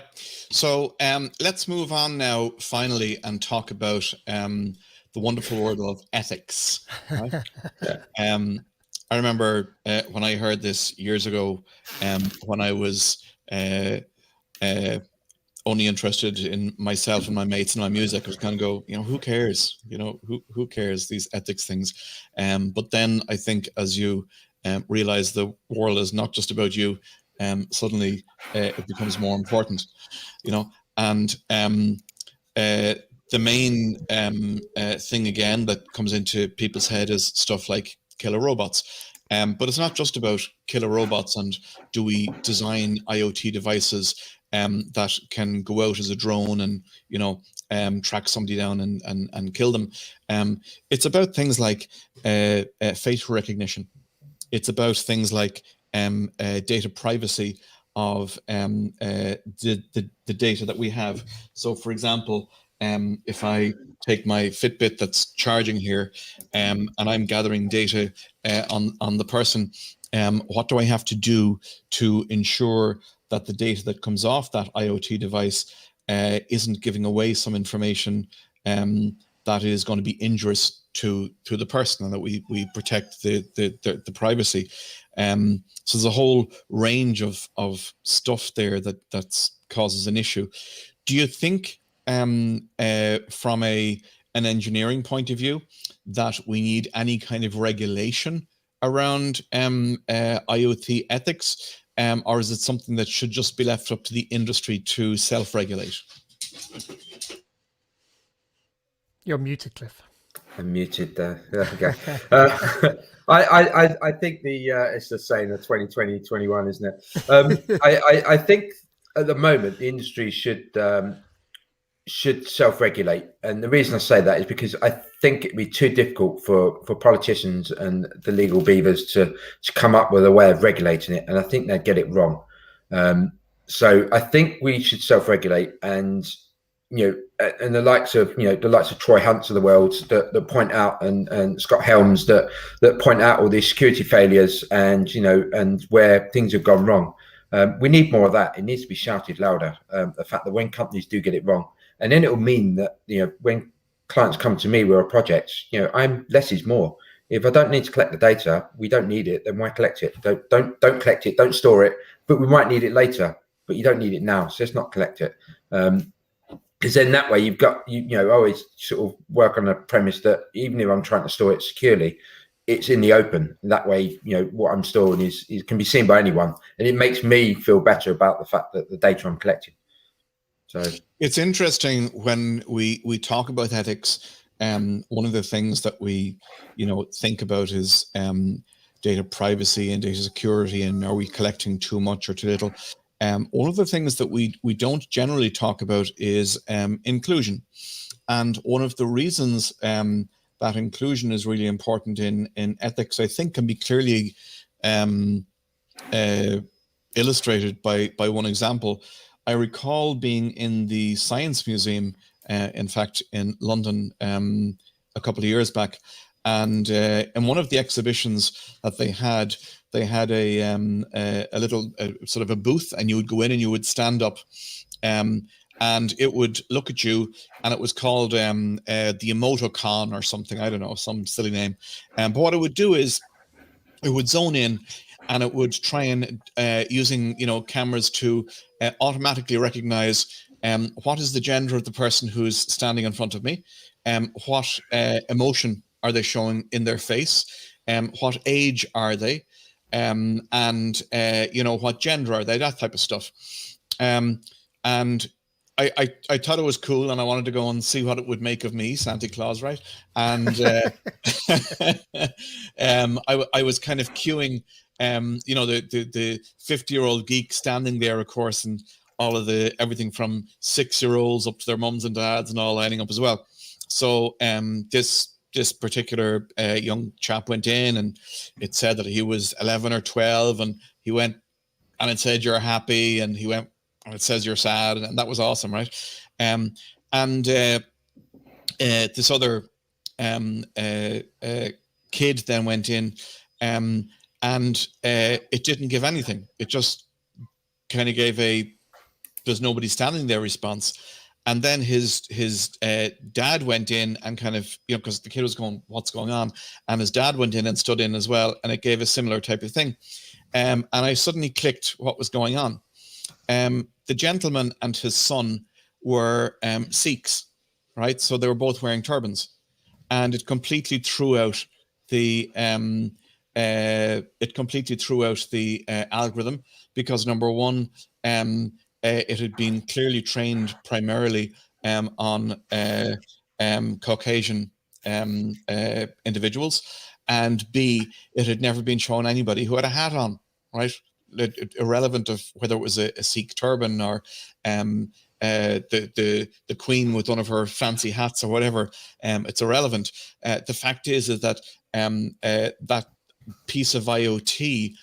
So let's move on now, finally, and talk about the wonderful world of ethics. Right? I remember when I heard this years ago, when I was only interested in myself and my mates and my music. I was kind of go, who cares? Who cares, these ethics things? But then I think as you realize the world is not just about you, suddenly it becomes more important, and the main thing again that comes into people's head is stuff like killer robots. But it's not just about killer robots and do we design IoT devices that can go out as a drone and, you know, track somebody down and kill them. It's about things like facial recognition. It's about things like data privacy of the data that we have. So, for example, if I take my Fitbit that's charging here, and I'm gathering data on the person, what do I have to do to ensure that the data that comes off that IoT device isn't giving away some information that is going to be injurious to the person, and that we protect the privacy. So there's a whole range of stuff there that causes an issue. Do you think from an engineering point of view that we need any kind of regulation around IoT ethics, or is it something that should just be left up to the industry to self-regulate? You're muted, Cliff. I'm muted there. There we go. I think it's the same, the 2020, 21, isn't it? I think at the moment the industry should self-regulate, and the reason I say that is because I think it'd be too difficult for politicians and the legal beavers to come up with a way of regulating it, and I think they'd get it wrong. So I think we should self-regulate, and and the likes of Troy Hunts of the world that point out, and Scott Helms that point out all these security failures and and where things have gone wrong. We need more of that. It needs to be shouted louder. The fact that when companies do get it wrong, and then it will mean that when clients come to me with a project, I'm less is more. If I don't need to collect the data, we don't need it, then why collect it? Don't collect it, don't store it, but we might need it later, but you don't need it now, so let's not collect it. Because then that way you've got, always sort of work on a premise that even if I'm trying to store it securely, it's in the open. That way, what I'm storing is can be seen by anyone, and it makes me feel better about the fact that the data I'm collecting. So it's interesting when we talk about ethics. One of the things that we, think about is data privacy and data security, and are we collecting too much or too little? One of the things that we don't generally talk about is inclusion, and one of the reasons that inclusion is really important in ethics, I think, can be clearly illustrated by one example. I recall being in the Science Museum, in fact, in London a couple of years back, and in one of the exhibitions that they had a little sort of a booth, and you would go in and you would stand up, and it would look at you, and it was called the Emotocon or something, I don't know, some silly name. But what it would do is it would zone in, and it would try and using cameras to automatically recognize what is the gender of the person who's standing in front of me, what emotion are they showing in their face, what age are they, and what gender are they, that type of stuff. And I thought it was cool, and I wanted to go and see what it would make of me, Santa Claus, right? And I was kind of queuing, the 50-year-old geek standing there, of course, and all of everything from 6-year-olds up to their mums and dads and all lining up as well. So this particular young chap went in, and it said that he was 11 or 12, and he went, and it said you're happy, and he went, and it says you're sad, and that was awesome, right? This other kid then went in, and it didn't give anything. It just kind of gave there's nobody standing there response. And then his dad went in and kind of, because the kid was going, what's going on? And his dad went in and stood in as well, and it gave a similar type of thing. And I suddenly clicked what was going on. The gentleman and his son were Sikhs, right? So they were both wearing turbans, and it completely threw out the algorithm, because number one, it had been clearly trained primarily on Caucasian individuals, and B, it had never been shown anybody who had a hat on, right? irrelevant of whether it was a Sikh turban or the queen with one of her fancy hats or whatever. It's irrelevant. The fact is that that piece of IoT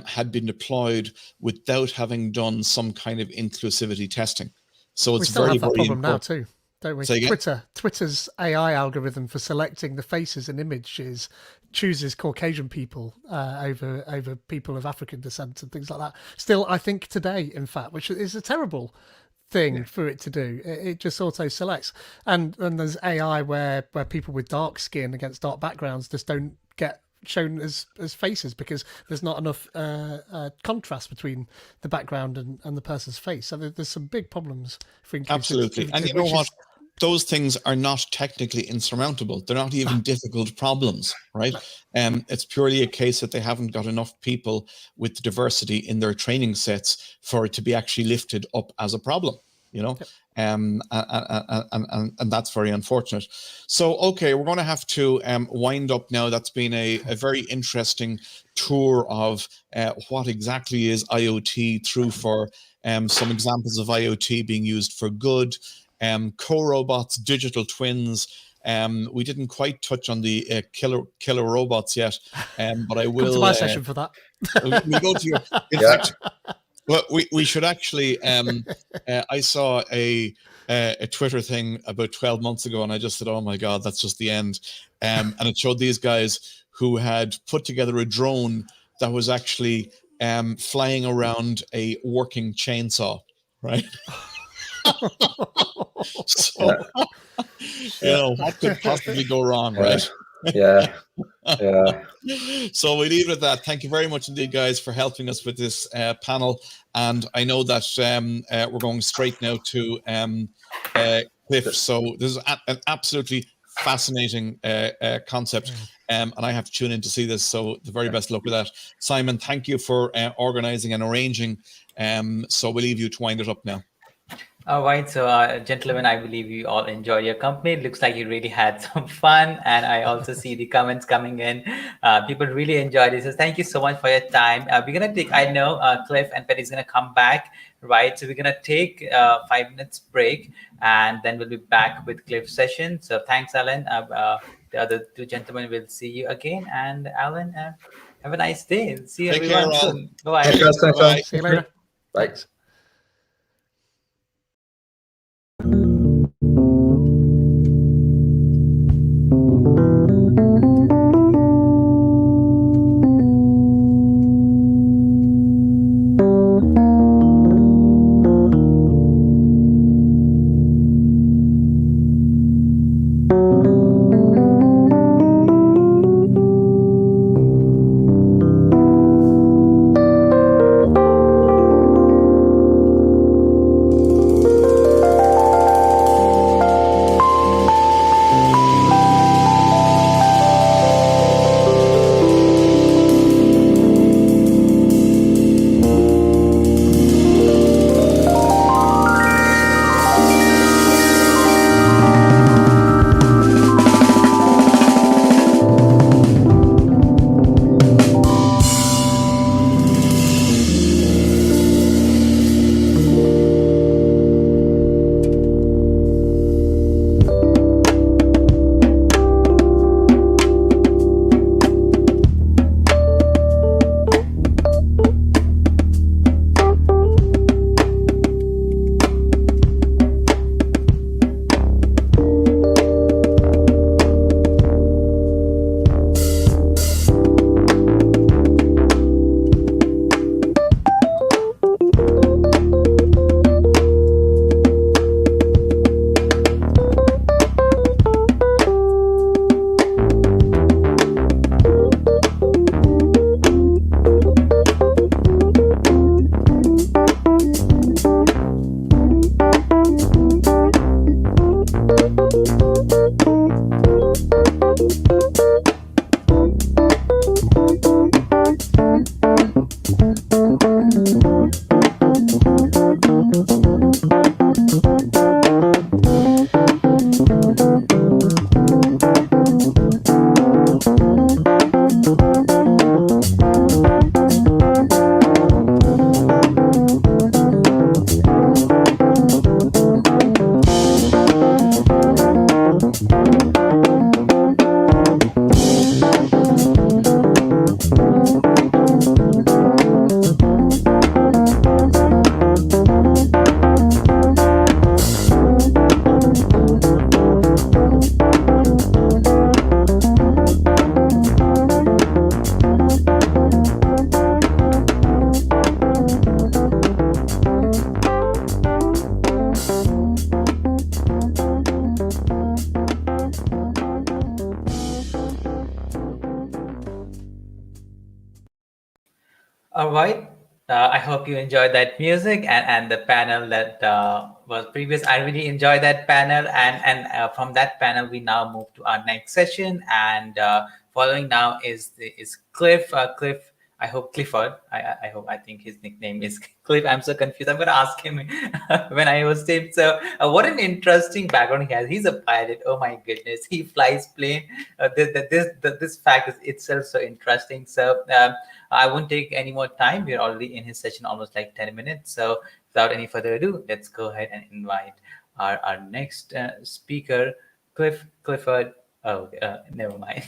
had been deployed without having done some kind of inclusivity testing. So it's we still very, have that very problem now important. too, don't we? Say again? Twitter's AI algorithm for selecting the faces and images chooses Caucasian people over people of African descent and things like that. Still, I think today, in fact, which is a terrible thing for it to do, it just auto selects. And there's AI where people with dark skin against dark backgrounds just don't get shown as faces because there's not enough contrast between the background and the person's face. So there's some big problems for inclusivity. Absolutely. And you know what? Those things are not technically insurmountable. They're not even difficult problems, right? It's purely a case that they haven't got enough people with diversity in their training sets for it to be actually lifted up as a problem, you know? And that's very unfortunate. So, okay, we're going to have to wind up now. That's been a very interesting tour of what exactly is IoT through for some examples of IoT being used for good, co-robots, digital twins. We didn't quite touch on the killer robots yet, but I will. Come to my session for that. We go to your. In fact, well, we should actually. I saw a Twitter thing about 12 months ago, and I just said, "Oh my God, that's just the end." And it showed these guys who had put together a drone that was actually flying around a working chainsaw, right? So, you know, what could possibly go wrong, right? Yeah. So we leave it at that. Thank you very much indeed, guys, for helping us with this panel. And I know that we're going straight now to Cliff. So this is an absolutely fascinating concept. And I have to tune in to see this. So the very best luck with that. Simon, thank you for organizing and arranging. So we'll leave you to wind it up now. All right, so gentlemen, I believe you all enjoy your company. It looks like you really had some fun, and I also see the comments coming in. People really enjoyed this. So thank you so much for your time. We're gonna take. I know Cliff and Petty's gonna come back, right? So we're gonna take a 5 minutes break, and then we'll be back with Cliff's session. So thanks, Alan. The other two gentlemen will see you again, and Alan, have a nice day. See you everyone soon. Bye. Bye. See you later. Bye. Thanks. All right. I hope you enjoyed that music and the panel that was previous. I really enjoyed that panel, and from that panel we now move to our next session. And following now is Cliff. Cliff. I hope Clifford. I think his nickname is Cliff. I'm so confused. I'm gonna ask him when I was named. So what an interesting background he has. He's a pilot. Oh my goodness, he flies plane. This fact is itself so interesting. So. I won't take any more time. We're already in his session, almost like 10 minutes. So without any further ado, let's go ahead and invite our next speaker, Clifford. Oh, never mind.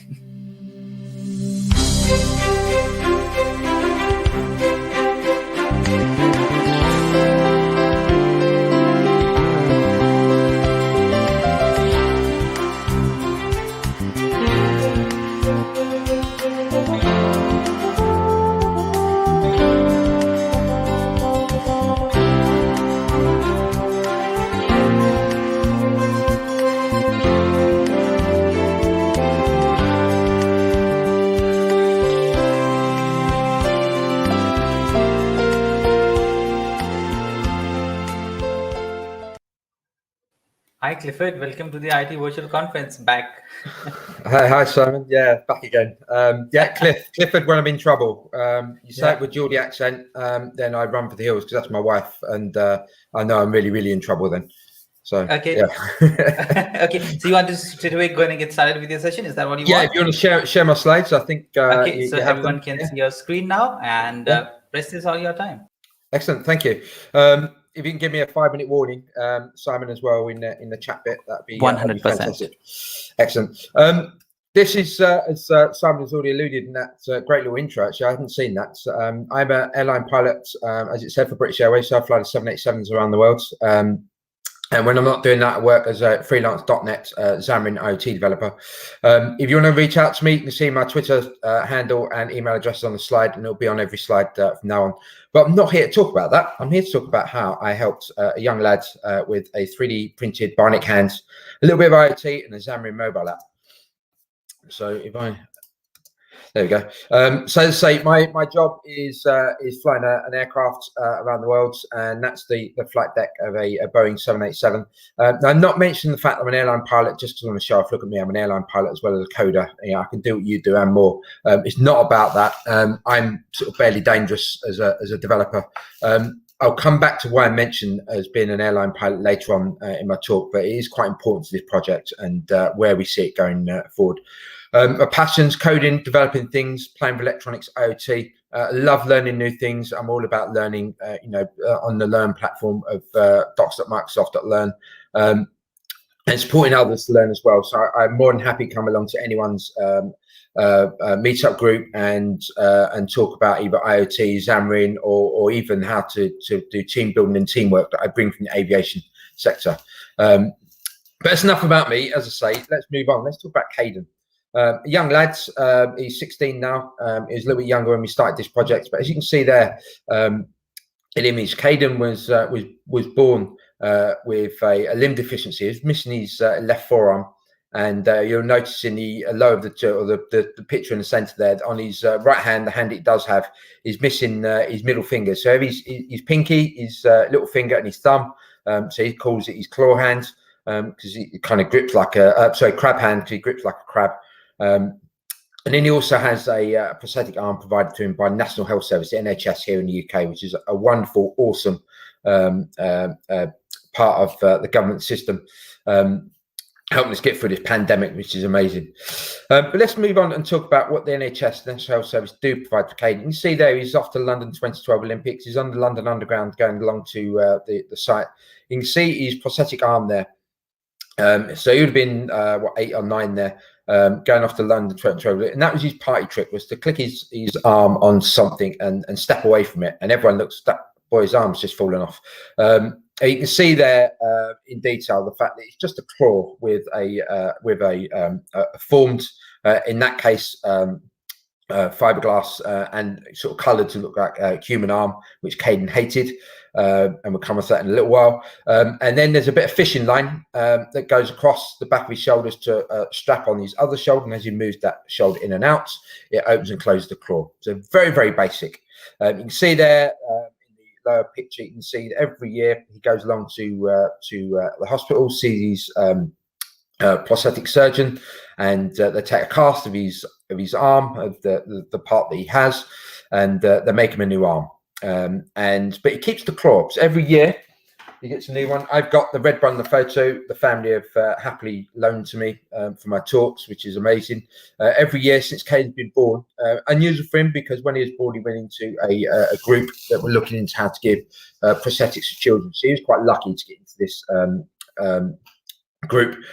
Hi, Clifford. Welcome to the IoT Virtual Conference. Back. Hi, Simon. Yeah, back again. Clifford. When I'm in trouble, you say it with Geordie accent, then I run for the hills because that's my wife, and I know I'm really, really in trouble then. So okay, yeah. Okay. So you want to straight away go and get started with your session? Is that what you want? Yeah, if you want to share my slides, I think. Okay, so everyone can see your screen now, and rest is all your time. Excellent, thank you. If you can give me a 5-minute warning, Simon, as well in the chat bit, that'd be 100%. Fantastic. Excellent. This is, as Simon has already alluded in that great little intro. Actually, I haven't seen that. I'm an airline pilot, as it said, for British Airways. So I fly the 787s around the world. And when I'm not doing that, I work as a freelance.net Xamarin IoT developer. If you want to reach out to me, you can see my Twitter handle and email address on the slide, and it'll be on every slide from now on. But I'm not here to talk about that. I'm here to talk about how I helped a young lad with a 3D printed bionic hand, a little bit of IoT, and a Xamarin mobile app. So if I... There we go. So as I say, my job is flying an aircraft around the world, and that's the flight deck of a Boeing 787. Now, I'm not mentioning the fact I'm an airline pilot just because I want to show off. Look at me, I'm an airline pilot as well as a coder. You know, I can do what you do and more. It's not about that. I'm sort of barely dangerous as a developer. I'll come back to why I mentioned as being an airline pilot later on in my talk, but it is quite important to this project and where we see it going forward. My passions: coding, developing things, playing with electronics, IoT. I love learning new things. I'm all about learning, on the Learn platform of docs.microsoft.learn, and supporting others to learn as well. So I'm more than happy to come along to anyone's meetup group and talk about either IoT, Xamarin, or even how to do team building and teamwork that I bring from the aviation sector. But that's enough about me. As I say, let's move on. Let's talk about Caden. A young lad, he's 16 now. He was a little bit younger when we started this project, but as you can see there, in image, Caden was born with a limb deficiency. He was missing his left forearm, and you'll notice in the lower of the picture in the centre there, on his right hand, the hand it does have, is missing his middle finger. So his pinky, his little finger, and his thumb. So he calls it his claw hand because he kind of grips like crab hand because he grips like a crab. And then he also has a prosthetic arm provided to him by National Health Service, the NHS here in the UK, which is a wonderful, awesome part of the government system, helping us get through this pandemic, which is amazing. But let's move on and talk about what the NHS, the National Health Service, do provide for Caden. You can see there he's off to London 2012 Olympics. He's on the London Underground going along to the site. You can see his prosthetic arm there. So he would have been 8 or 9 there, going off to London 2012, and that was his party trick, was to click his arm on something and step away from it, and everyone looks, that boy's arm's just fallen off. You can see there in detail the fact that it's just a claw with a formed, in that case, fiberglass and sort of coloured to look like a human arm, which Caden hated, and we'll come on to that in a little while. And then there's a bit of fishing line that goes across the back of his shoulders to strap on his other shoulder, and as he moves that shoulder in and out, it opens and closes the claw. So very, very basic. You can see there in the lower picture, you can see that every year he goes along to the hospital, sees his prosthetic surgeon, and they take a cast of his arm, of the part that he has, and they make him a new arm. But he keeps the claw. So every year he gets a new one. I've got the red one in the photo. The family have happily loaned to me for my talks, which is amazing. Every year since Caden's been born, unusual for him, because when he was born, he went into a group that were looking into how to give prosthetics to children. So he was quite lucky to get into this group.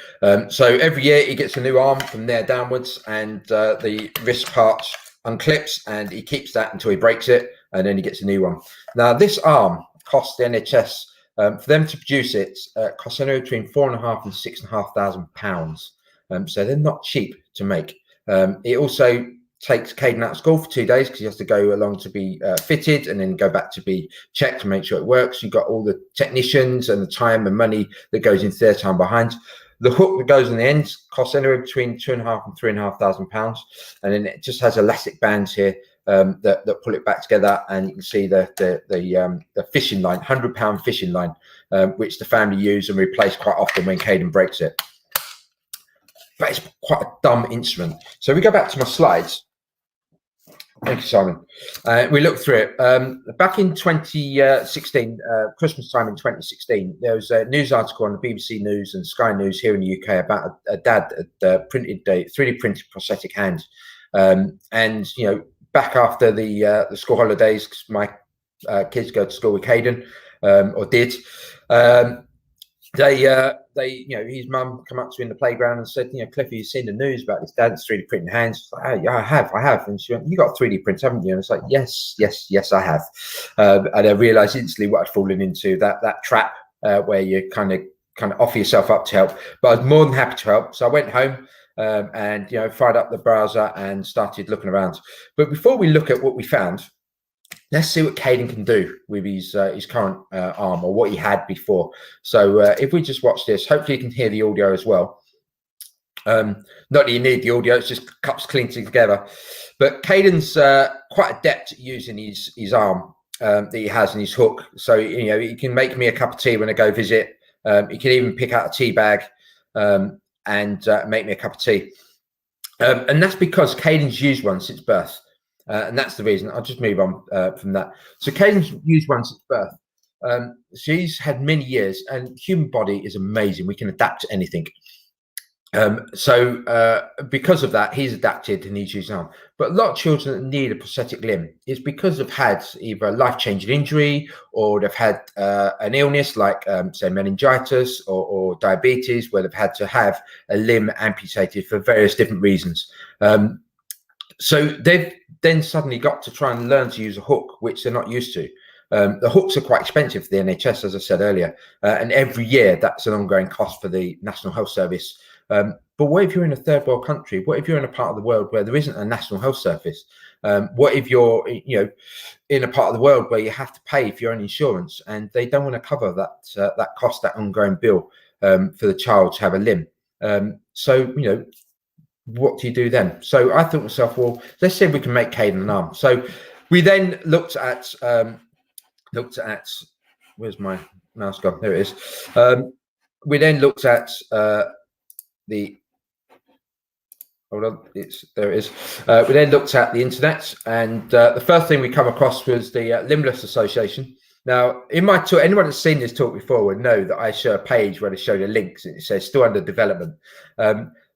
So every year he gets a new arm from there downwards, and the wrist part unclips, and he keeps that until he breaks it, and then he gets a new one. Now this arm costs the NHS, for them to produce it, costs anywhere between £4,500 and £6,500. So they're not cheap to make. It also takes Caden out of school for 2 days because he has to go along to be fitted and then go back to be checked to make sure it works. You've got all the technicians and the time and money that goes into their time behind. The hook that goes on the end costs anywhere between £2,500 and £3,500, and then it just has elastic bands here that pull it back together, and you can see the fishing line, £100 fishing line, which the family use and replace quite often when Caden breaks it. But it's quite a dumb instrument. So we go back to my slides. Thank you, Simon. We looked through it. Back in 2016, Christmas time in 2016, there was a news article on the BBC News and Sky News here in the UK about a dad that printed a 3D printed prosthetic hand. And, you know, back after the school holidays, 'cause my kids go to school with Caden, or did, they, you know, his mum come up to him in the playground and said, you know, Cliff, you've seen the news about this dad's 3D printing hands. Like, oh, yeah, I have. And she went, you got 3D prints, haven't you? And it's like, yes, I have. And I realised instantly what I'd fallen into, that trap where you kind of offer yourself up to help. But I was more than happy to help. So I went home and, you know, fired up the browser and started looking around. But before we look at what we found, let's see what Caden can do with his current arm, or what he had before. So if we just watch this, hopefully you can hear the audio as well. Not that you need the audio, it's just cups clinking together. But Caden's quite adept at using his arm that he has in his hook. So, you know, he can make me a cup of tea when I go visit. He can even pick out a tea bag and make me a cup of tea. And that's because Caden's used one since birth. And that's the reason. I'll just move on from that. So Caden's used one since birth. She's had many years, and human body is amazing. We can adapt to anything. So because of that, he's adapted and he's used an arm. But a lot of children that need a prosthetic limb is because they've had either a life-changing injury, or they've had an illness like, say, meningitis or diabetes, where they've had to have a limb amputated for various different reasons. So they've then suddenly got to try and learn to use a hook, which they're not used to. The hooks are quite expensive for the NHS, as I said earlier, and every year that's an ongoing cost for the National Health Service. But what if you're in a third world country? What if you're in a part of the world where there isn't a National Health Service? What if you're, you know, in a part of the world where you have to pay for your own insurance, and they don't want to cover that cost, that ongoing bill for the child to have a limb? So, you know, what do you do then? So I thought to myself, well, let's see if we can make Caden an arm. So we then looked at where's my mouse gone? There it is. We then looked at hold on, there it is. We then looked at the internet, and the first thing we come across was the Limbless Association. Now, in my talk, anyone that's seen this talk before would know that I show a page where I show the links, and it says still under development.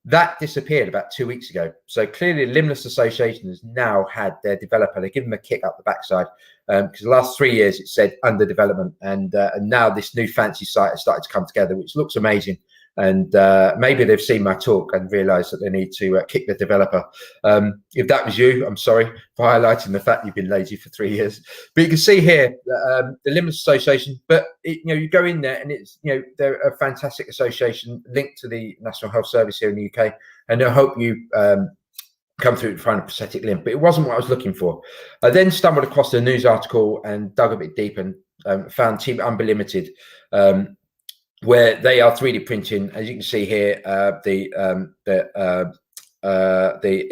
That disappeared about 2 weeks ago. So clearly the Limbless Association has now had their developer, they give them a kick up the backside, because the last 3 years it said under development, and now this new fancy site has started to come together, which looks amazing. And maybe they've seen my talk and realised that they need to kick the developer. If that was you, I'm sorry for highlighting the fact you've been lazy for 3 years. But you can see here the Limbless Association. But you know, you go in there, and it's, you know, they're a fantastic association linked to the National Health Service here in the UK, and they'll help you come through to find a prosthetic limb, but it wasn't what I was looking for. I then stumbled across a news article and dug a bit deep and found Team Unlimited, where they are 3D printing, as you can see here, the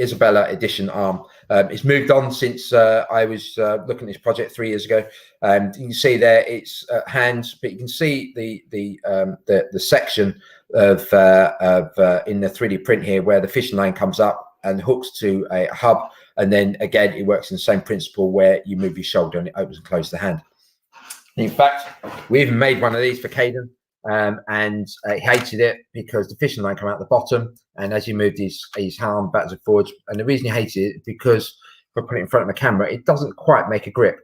Isabella edition arm. It's moved on since I was looking at this project 3 years ago, and you can see there it's hands, but you can see the section of in the 3D print here where the fishing line comes up and hooks to a hub, and then again it works in the same principle where you move your shoulder and it opens and closes the hand. In fact, we even made one of these for Caden, and he hated it because the fishing line came out the bottom, and as he moved his arm backwards and forwards, and the reason he hated it is because if I put it in front of the camera, it doesn't quite make a grip.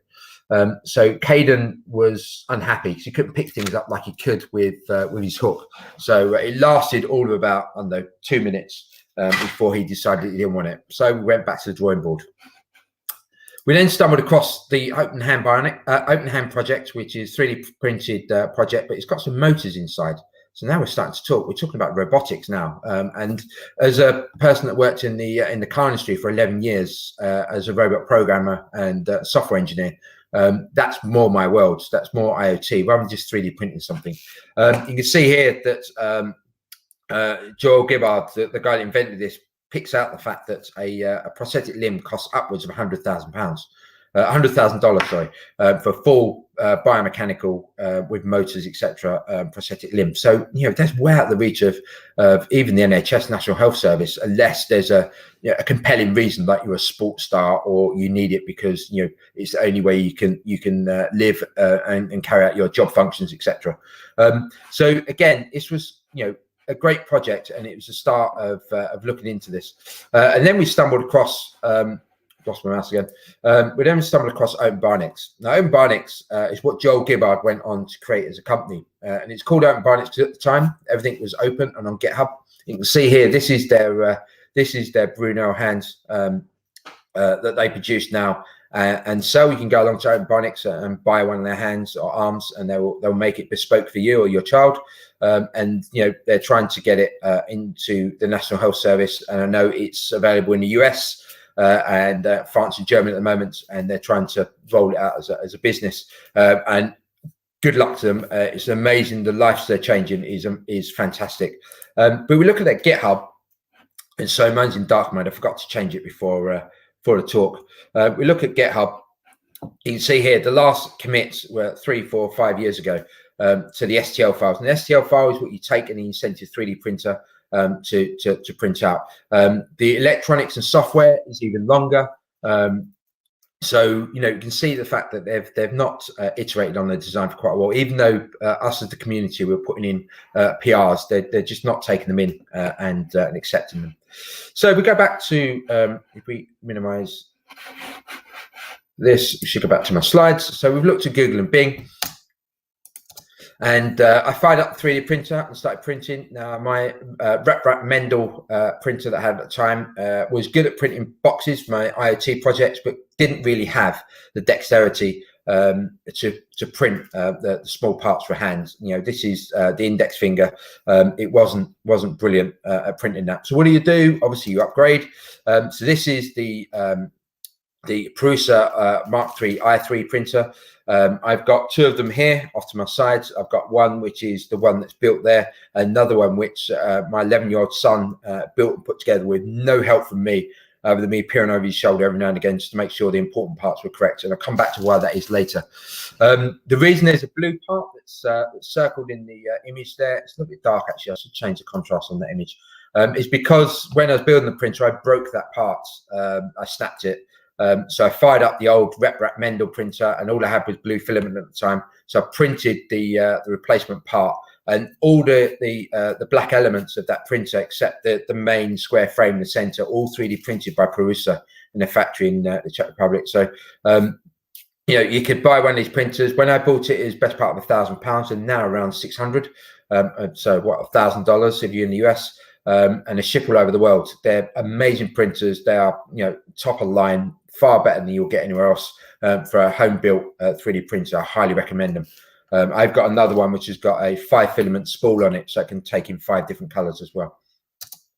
So Caden was unhappy because he couldn't pick things up like he could with his hook. So it lasted all of about, I don't know, 2 minutes before he decided he didn't want it. So we went back to the drawing board. We then stumbled across the Open Hand project, which is 3D printed project, but it's got some motors inside. So now we're starting to talk. We're talking about robotics now. And as a person that worked in the car industry for 11 years as a robot programmer and software engineer, that's more my world. That's more IoT rather than just 3D printing something. You can see here that Joel Gibbard, the guy that invented this, picks out the fact that a prosthetic limb costs upwards of £100,000, sorry, for full biomechanical with motors, etc. Prosthetic limb. So that's way out of the reach of even the NHS, National Health Service, unless there's a compelling reason, like you're a sports star or you need it because it's the only way you can live and carry out your job functions, etc. So again, this was a great project, and it was the start of looking into this. And then we stumbled across, lost my mouse again. We then stumbled across OpenBarnix. Now, OpenBarnix is what Joel Gibbard went on to create as a company, and it's called OpenBarnix because at the time everything was open and on GitHub. You can see here this is their Bruno hands that they produce now. And so you can go along to OpenBarnix and buy one of their hands or arms, and they'll make it bespoke for you or your child. And they're trying to get it into the National Health Service, and I know it's available in the US and France and Germany at the moment, and they're trying to roll it out as a business. And good luck to them. It's amazing. The lives they're changing is fantastic. But we look at their GitHub, and so mine's in dark mode. I forgot to change it before the talk. We look at GitHub. You can see here the last commits were 3, 4, 5 years ago to the STL files. And the STL file is what you take and then you send to your 3D printer to print out. The electronics and software is even longer. So you can see the fact that they've not iterated on the design for quite a while. Even though us as the community we're putting in PRs, they're just not taking them in and accepting them. So we go back to if we minimize this, we should go back to my slides. So we've looked at Google and Bing. And I fired up the 3D printer and started printing. Now, my Rep Mendel printer that I had at the time was good at printing boxes for my IoT projects, but didn't really have the dexterity to print the small parts for hands. This is the index finger. It wasn't brilliant at printing that. So what do? Obviously, you upgrade. So this is the Prusa Mark III i3 printer. I've got 2 of them here off to my sides. I've got one which is the one that's built there, another one which my 11-year-old son built and put together with no help from me, other than me peering over his shoulder every now and again just to make sure the important parts were correct. And I'll come back to why that is later. The reason there's a blue part that's circled in the image there, it's a little bit dark actually, I should change the contrast on that image, is because when I was building the printer, I broke that part. I snapped it. So I fired up the old Rep Mendel printer, and all I had was blue filament at the time. So I printed the replacement part, and all the black elements of that printer, except the main square frame in the center, all 3D printed by Prusa in a factory in the Czech Republic. So you could buy one of these printers. When I bought it, it was best part of £1,000, and now around 600. So what, $1,000 if you're in the US. And they ship all over the world. They're amazing printers. They are, top of line, far better than you'll get anywhere else for a home-built 3D printer. I highly recommend them. I've got another one which has got a 5-filament spool on it, so I can take in 5 different colors as well.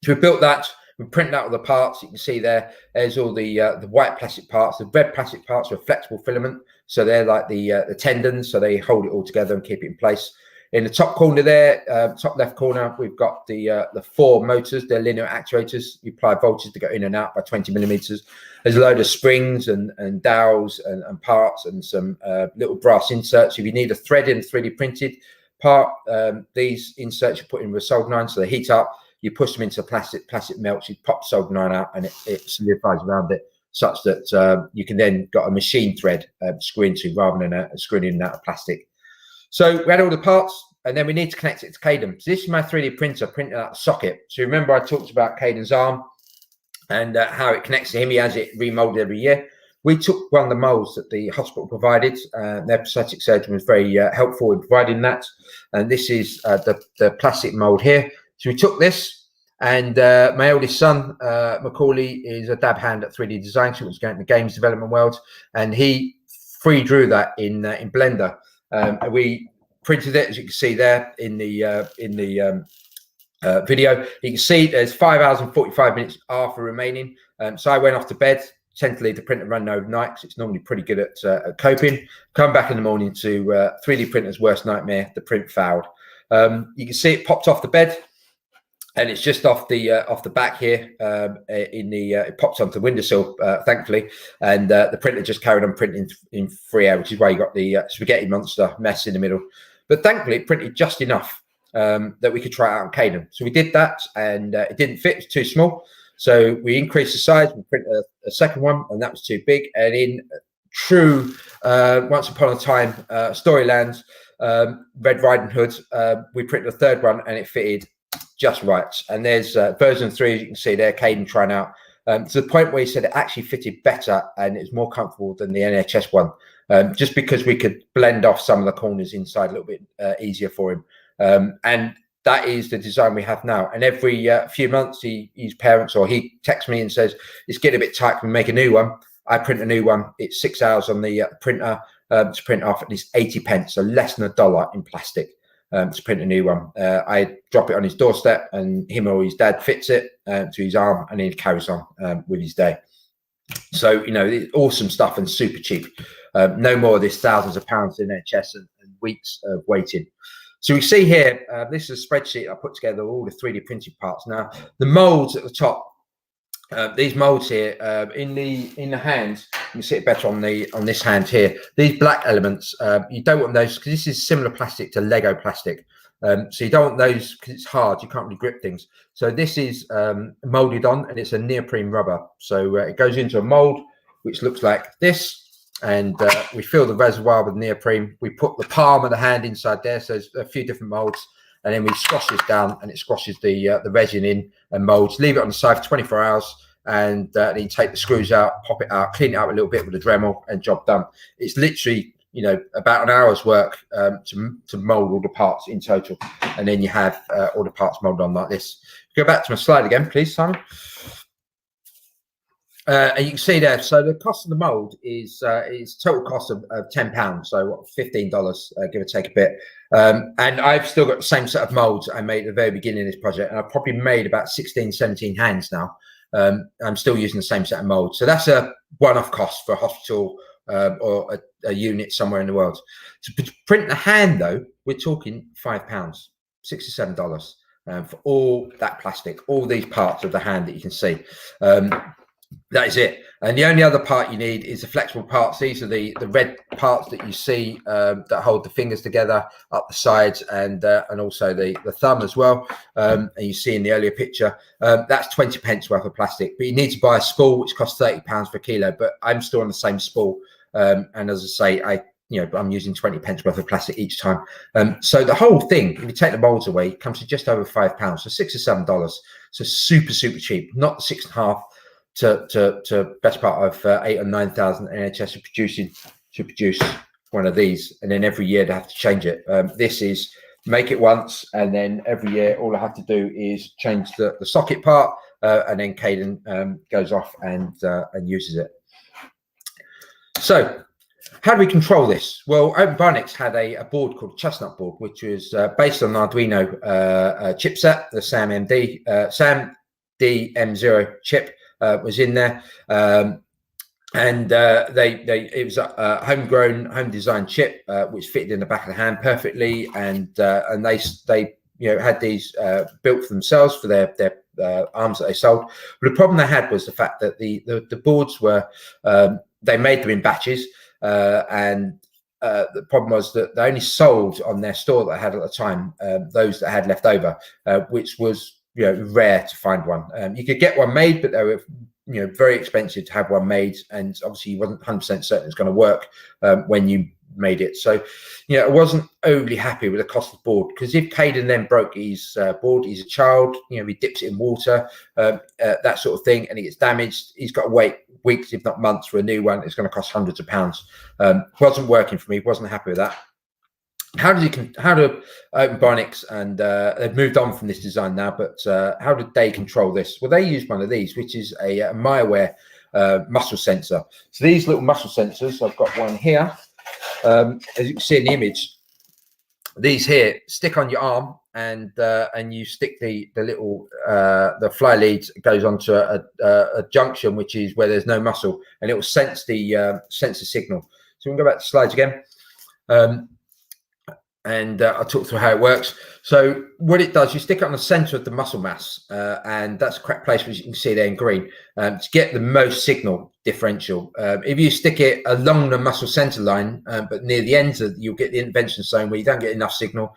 So we built that. We printed out all the parts. You can see there's all the white plastic parts. The red plastic parts are a flexible filament, so they're like the tendons, so they hold it all together and keep it in place. In the top corner there, top left corner, we've got the 4 motors. They're linear actuators. You apply voltage to go in and out by 20 millimeters. There's a load of springs and dowels and parts and some little brass inserts. If you need a thread in 3D printed part, these inserts you put in with soldering iron, so they heat up. You push them into plastic melts. You pop soldering iron out, and it solidifies around it, such that you can then got a machine thread screw into rather than a screwing in and out of plastic. So we had all the parts, and then we need to connect it to Caden. So this is my 3D printer printed out a socket. So remember I talked about Caden's arm and how it connects to him. He has it remolded every year. We took one of the molds that the hospital provided. Their prosthetic surgeon was very helpful in providing that. And this is the plastic mold here. So we took this, and my oldest son, Macaulay, is a dab hand at 3D design. So he was going to the games development world, and he free drew that in Blender. We printed it, as you can see there in the video. You can see there's 5 hours and 45 minutes R for remaining. So I went off to bed, tend to leave the printer running overnight because it's normally pretty good at coping. Come back in the morning to 3D printer's worst nightmare. The print failed. You can see it popped off the bed, and it's just off the back here. It pops onto the windowsill, thankfully, and the printer just carried on printing in free air, which is why you got the spaghetti monster mess in the middle. But thankfully, it printed just enough that we could try it out on Caden. So we did that, and it didn't fit; it's too small. So we increased the size. We printed a second one, and that was too big. And in true once upon a time Storyland, Red Riding Hood, we printed a third one, and it fitted just right. And there's version 3, as you can see there, Caden trying out to the point where he said it actually fitted better and it's more comfortable than the NHS one, just because we could blend off some of the corners inside a little bit easier for him. And that is the design we have now. And every few months, his parents or he texts me and says, it's getting a bit tight, can we make a new one? I print a new one. It's 6 hours on the printer to print off at least 80 pence, so less than $1 in plastic. To print a new one. I drop it on his doorstep, and him or his dad fits it to his arm, and then he carries on with his day. So, you know, it's awesome stuff and super cheap. No more of this thousands of pounds in NHS and weeks of waiting. So we see here, this is a spreadsheet I put together, all the 3D printed parts. Now, the molds at the top, these molds here in the hands, you can see it better on this hand here. These black elements, you don't want those because this is similar plastic to Lego plastic. So you don't want those because it's hard. You can't really grip things. So this is molded on, and it's a neoprene rubber. So it goes into a mold which looks like this, and we fill the reservoir with neoprene. We put the palm of the hand inside there, so there's a few different molds. And then we squash this down, and it squashes the resin in and molds. Leave it on the side for 24 hours, and then you take the screws out, pop it out, clean it out a little bit with a Dremel, and job done. It's literally, you know, about an hour's work to mold all the parts in total, and then you have all the parts molded on like this. Go back to my slide again, please, Simon. And you can see there, so the cost of the mold is total cost of £10, so what, $15, give or take a bit. And I've still got the same set of molds I made at the very beginning of this project, and I've probably made about 16, 17 hands now. I'm still using the same set of molds. So that's a one-off cost for a hospital or a unit somewhere in the world. To print the hand, though, we're talking £5, $6 or $7 for all that plastic, all these parts of the hand that you can see. That is it. And the only other part you need is the flexible parts. These are the red parts that you see that hold the fingers together up the sides, and also the thumb as well. And you see in the earlier picture, that's 20 pence worth of plastic. But you need to buy a spool, which costs £30 per kilo. But I'm still on the same spool. And as I say, I'm using 20 pence worth of plastic each time. So the whole thing, if you take the molds away, comes to just over £5, so $6 or $7. So super, super cheap. Not $6.50 to best part of 8,000 or 9,000 NHS to produce one of these, and then every year they have to change it. This is make it once, and then every year all I have to do is change the socket part, and then Caden goes off and uses it. So how do we control this? Well, OpenBionics had a board called Chestnut board, which was based on an Arduino chipset, the SAM MD. SAM DM0 chip was in there. And it was a homegrown, home designed chip which fitted in the back of the hand perfectly, and they had these built for themselves for their arms that they sold. But the problem they had was the fact that the boards were they made them in batches, and the problem was that they only sold on their store that they had at the time those that had left over, which was rare to find one. You could get one made, but they were very expensive to have one made, and obviously you wasn't 100% certain it's going to work when you made it. So I wasn't overly happy with the cost of the board, because if Caden then broke his board, he's a child, he dips it in water, that sort of thing, and it gets damaged, he's got to wait weeks if not months for a new one. It's going to cost hundreds of pounds. Wasn't working for me, wasn't happy with that. How do OpenBionics, and they've moved on from this design now, but how did they control this? Well, they used one of these, which is a MyAware muscle sensor. So these little muscle sensors, I've got one here, as you can see in the image, these here stick on your arm, and you stick the little the fly lead goes onto a junction, which is where there's no muscle, and it will sense the signal. So we can go back to slides again. And I'll talk through how it works. So what it does, you stick it on the center of the muscle mass, and that's the correct place, which you can see there in green, to get the most signal differential. If you stick it along the muscle center line, but near the ends, you'll get the intervention zone where you don't get enough signal.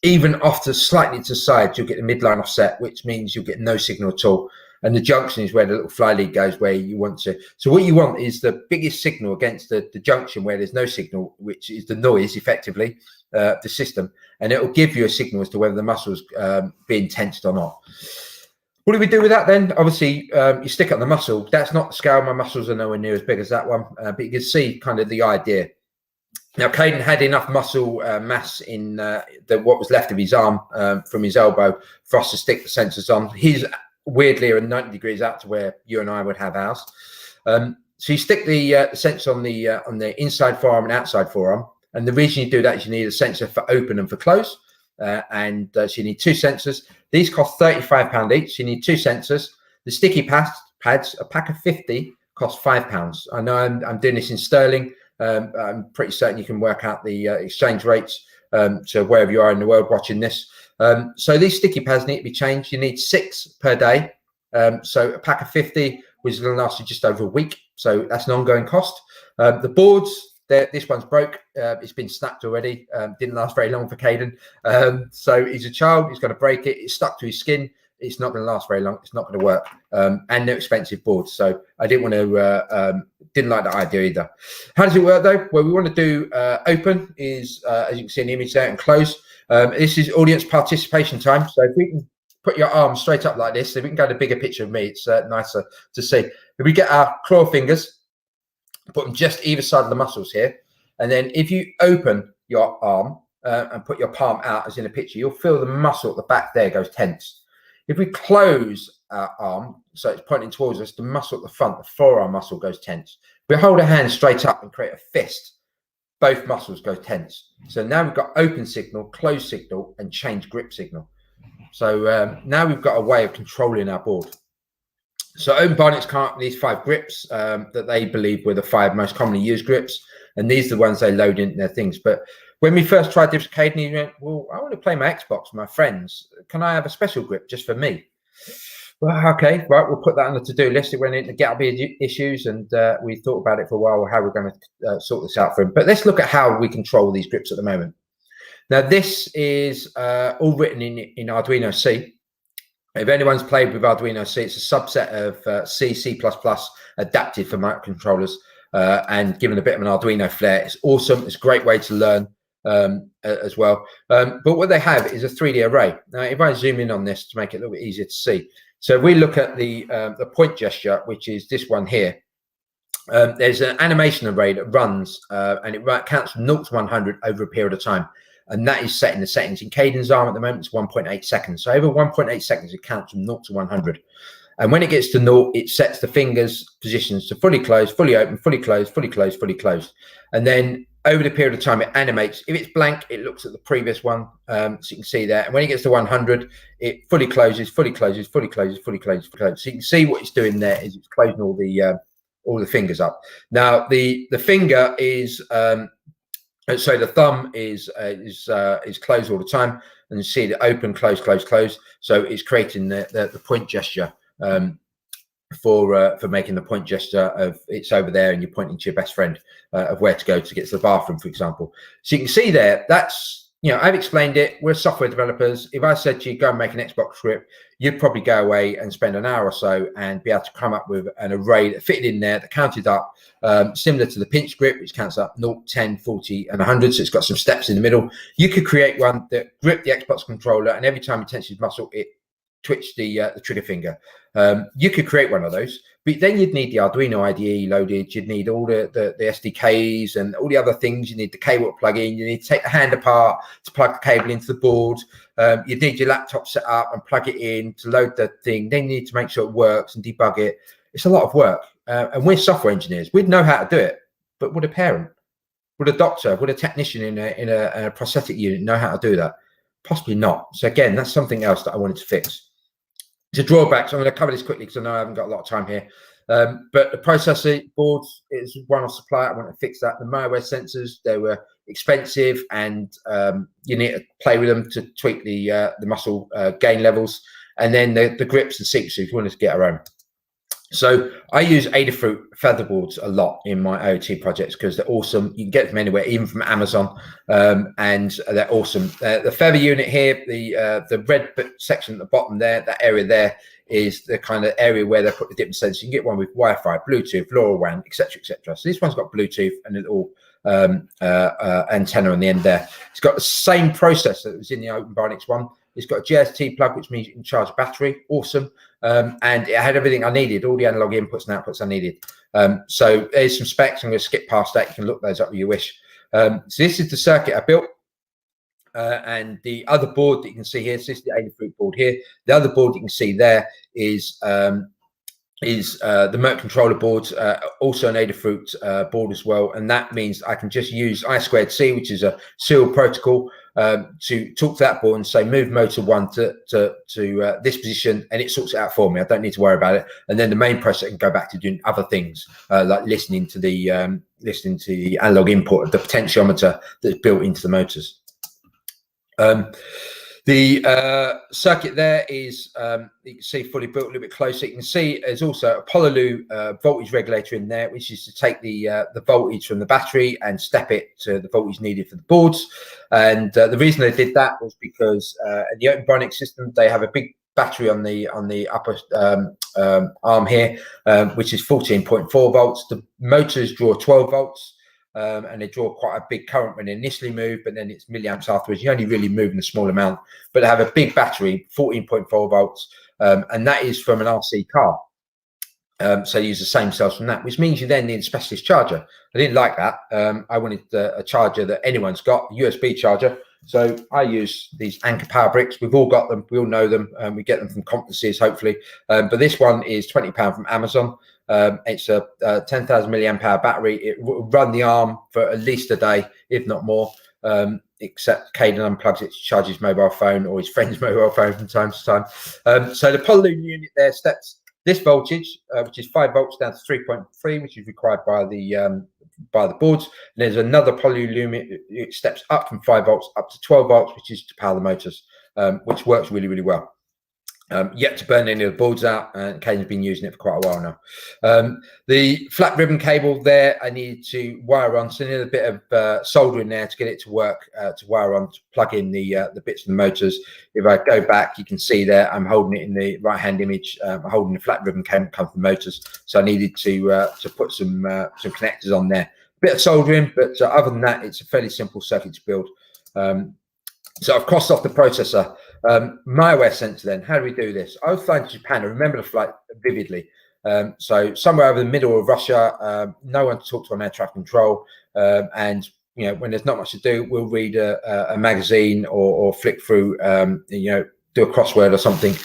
Even off to slightly to the side, you'll get the midline offset, which means you'll get no signal at all. And the junction is where the little fly lead goes, where you want to. So what you want is the biggest signal against the junction where there's no signal, which is the noise, effectively, the system. And it will give you a signal as to whether the muscle's being tensed or not. What do we do with that then? Obviously, you stick it on the muscle. That's not the scale. My muscles are nowhere near as big as that one. But you can see kind of the idea. Now, Caden had enough muscle mass in what was left of his arm from his elbow for us to stick the sensors on. His weirdly are 90 degrees out to where you and I would have ours. So you stick the sensor on the inside forearm and outside forearm. And the reason you do that is you need a sensor for open and for close. So you need two sensors. These cost £35 each. You need two sensors. The sticky pads, a pack of 50, cost £5. I know I'm doing this in sterling. I'm pretty certain you can work out the exchange rates to wherever you are in the world watching this. So these sticky pads need to be changed. You need 6 per day. So a pack of 50 was going to last you just over a week. So that's an ongoing cost. The boards, this one's broke. It's been snapped already. Didn't last very long for Caden. So he's a child. He's going to break it. It's stuck to his skin. It's not going to last very long. It's not going to work. And they're expensive boards. So I didn't want to, didn't like that idea either. How does it work though? Well, we want to do open is, as you can see in the image there, and close. This is audience participation time. So if we can put your arms straight up like this, so we can go to a bigger picture of me, it's nicer to see. If we get our claw fingers, put them just either side of the muscles here. And then if you open your arm and put your palm out as in a picture, you'll feel the muscle at the back there goes tense. If we close our arm, so it's pointing towards us, the muscle at the front, the forearm muscle goes tense. If we hold a hand straight up and create a fist, both muscles go tense. So now we've got open signal, closed signal, and change grip signal. So now we've got a way of controlling our board. So OpenBionics come up with these 5 grips that they believe were the 5 most commonly used grips. And these are the ones they load into their things. But when we first tried this with Caden, he went, well, I want to play my Xbox with my friends. Can I have a special grip just for me? Well, okay, right, we'll put that on the to-do list. It went into GitHub issues, and we thought about it for a while, how we're going to sort this out for him. But let's look at how we control these grips at the moment. Now, this is all written in Arduino C. If anyone's played with Arduino C, it's a subset of C, C++ adapted for microcontrollers and given a bit of an Arduino flair. It's awesome. It's a great way to learn as well. But what they have is a 3D array. Now, if I zoom in on this to make it a little bit easier to see. So if we look at the point gesture, which is this one here, there's an animation array that runs and it counts from 0 to 100 over a period of time. And that is set in the settings. In Caden's arm at the moment, it's 1.8 seconds. So over 1.8 seconds, it counts from 0 to 100. And when it gets to 0, it sets the fingers positions to fully closed, fully open, fully closed, fully closed, fully closed. And then over the period of time, it animates. If it's blank, it looks at the previous one. So you can see there. And when it gets to 100, it fully closes, fully closes, fully closes, fully closes, fully closes. So you can see what it's doing there is it's closing all the fingers up. Now the finger is so the thumb is closed all the time, and you see the open, close, close, close. So it's creating the point gesture. For making the point gesture of it's over there and you're pointing to your best friend of where to go to get to the bathroom, for example. So you can see there, that's, I've explained it. We're software developers. If I said to you, go and make an Xbox script, you'd probably go away and spend an hour or so and be able to come up with an array that fitted in there, that counted up, similar to the pinch grip, which counts up 0, 10, 40, and 100. So it's got some steps in the middle. You could create one that gripped the Xbox controller, and every time you tense his muscle, it twitch the trigger finger. You could create one of those, but then you'd need the Arduino IDE loaded. You'd need all the SDKs and all the other things. You need the cable to plug in. You need to take the hand apart to plug the cable into the board. You'd need your laptop set up and plug it in to load the thing. Then you need to make sure it works and debug it. It's a lot of work. And we're software engineers. We'd know how to do it, but would a parent, would a doctor, would a technician in a prosthetic unit know how to do that? Possibly not. So again, that's something else that I wanted to fix. To drawbacks, I'm going to cover this quickly because I know I haven't got a lot of time here. But the processor boards is one-off supply. I want to fix that. The malware sensors, they were expensive, and you need to play with them to tweak the muscle gain levels. And then the grips and sequences, we wanted to get our own. So I use Adafruit Featherboards a lot in my IoT projects because they're awesome. You can get them anywhere, even from Amazon, and they're awesome. The feather unit here, the red section at the bottom there, that area there is the kind of area where they put the different sensors. You can get one with Wi-Fi, Bluetooth, LoRaWAN, etc., etc. So this one's got Bluetooth and a little antenna on the end there. It's got the same processor that was in the OnBoarding one. It's got a JST plug, which means you can charge battery. Awesome. And it had everything I needed, all the analog inputs and outputs I needed. So there's some specs. I'm going to skip past that. You can look those up if you wish. So this is the circuit I built. And the other board that you can see here, so this is the Adafruit board here. The other board you can see there is the Merck controller board, also an Adafruit board as well. And that means I can just use I2C, which is a serial protocol, to talk to that board and say, move motor 1 to this position, and it sorts it out for me. I don't need to worry about it. And then the main processor can go back to doing other things, like listening to the analog input of the potentiometer that's built into the motors. The circuit there is, you can see, fully built. A little bit closer, you can see there's also a Pololu voltage regulator in there, which is to take the voltage from the battery and step it to the voltage needed for the boards. And the reason they did that was because in the OnBoarding system, they have a big battery on the upper arm here, which is 14.4 volts. The motors draw 12 volts. And they draw quite a big current when they initially move, but then it's milliamps afterwards. You're only really moving a small amount, but they have a big battery, 14.4 volts, and that is from an RC car. So you use the same cells from that, which means you then need a specialist charger. I didn't like that. I wanted a charger that anyone's got, a USB charger. So I use these Anchor power bricks. We've all got them. We all know them. We get them from conferences, hopefully. But this one is £20 from Amazon. It's a 10,000 milliamp hour battery. It will run the arm for at least a day, if not more, except Caden unplugs it to charge his mobile phone or his friend's mobile phone from time to time. So the Pololu unit there steps this voltage, which is 5 volts, down to 3.3, which is required by the boards. And there's another Pololu unit. It steps up from 5 volts up to 12 volts, which is to power the motors, which works really, really well. Yet to burn any of the boards out, and Kane's been using it for quite a while now. The flat ribbon cable there, I need to wire on, so I need a bit of soldering there to get it to work, to wire on, to plug in the bits of the motors. If I go back, you can see there, I'm holding it in the right-hand image. I'm holding the flat ribbon cable come from the motors, so I needed to put some connectors on there. Bit of soldering, but other than that, it's a fairly simple circuit to build. So I've crossed off the processor. Malware sensor then, how do we do this? I was flying to Japan. I remember the flight vividly. So somewhere over the middle of Russia, no one to talk to on air traffic control. And, you know, when there's not much to do, we'll read a magazine or flick through, you know, do a crossword or something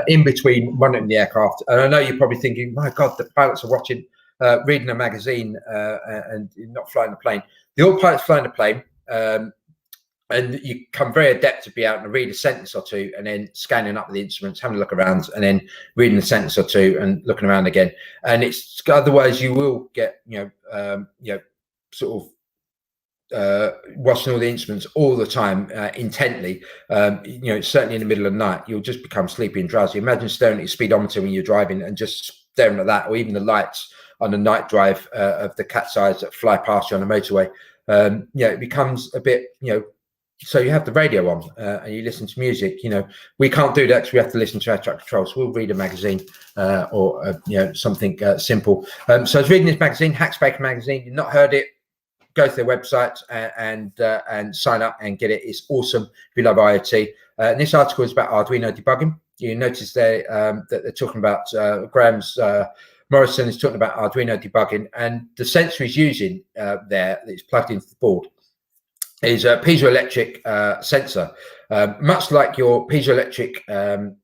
in between running the aircraft. And I know you're probably thinking, my God, the pilots are watching. reading a magazine and not flying the plane. The autopilot's flying the plane, and you come very adept to be able to read a sentence or two and then scanning up the instruments, having a look around, and then reading a sentence or two and looking around again. And it's otherwise you will get sort of watching all the instruments all the time intently. Certainly in the middle of the night, you'll just become sleepy and drowsy. Imagine staring at your speedometer when you're driving and just staring at that, or even the lights on the night drive of the cat's eyes that fly past you on the motorway. It becomes a bit, so you have the radio on and you listen to music. We can't do that because we have to listen to air traffic control. So we'll read a magazine or something simple. So I was reading this magazine, Hackspaker magazine. You've not heard it? Go to their website and sign up and get it. It's awesome if you love IoT. And this article is about Arduino debugging. You notice there that they're talking about Graham's Morrison is talking about Arduino debugging, and the sensor he's using there that is plugged into the board is a piezoelectric sensor, much like your piezoelectric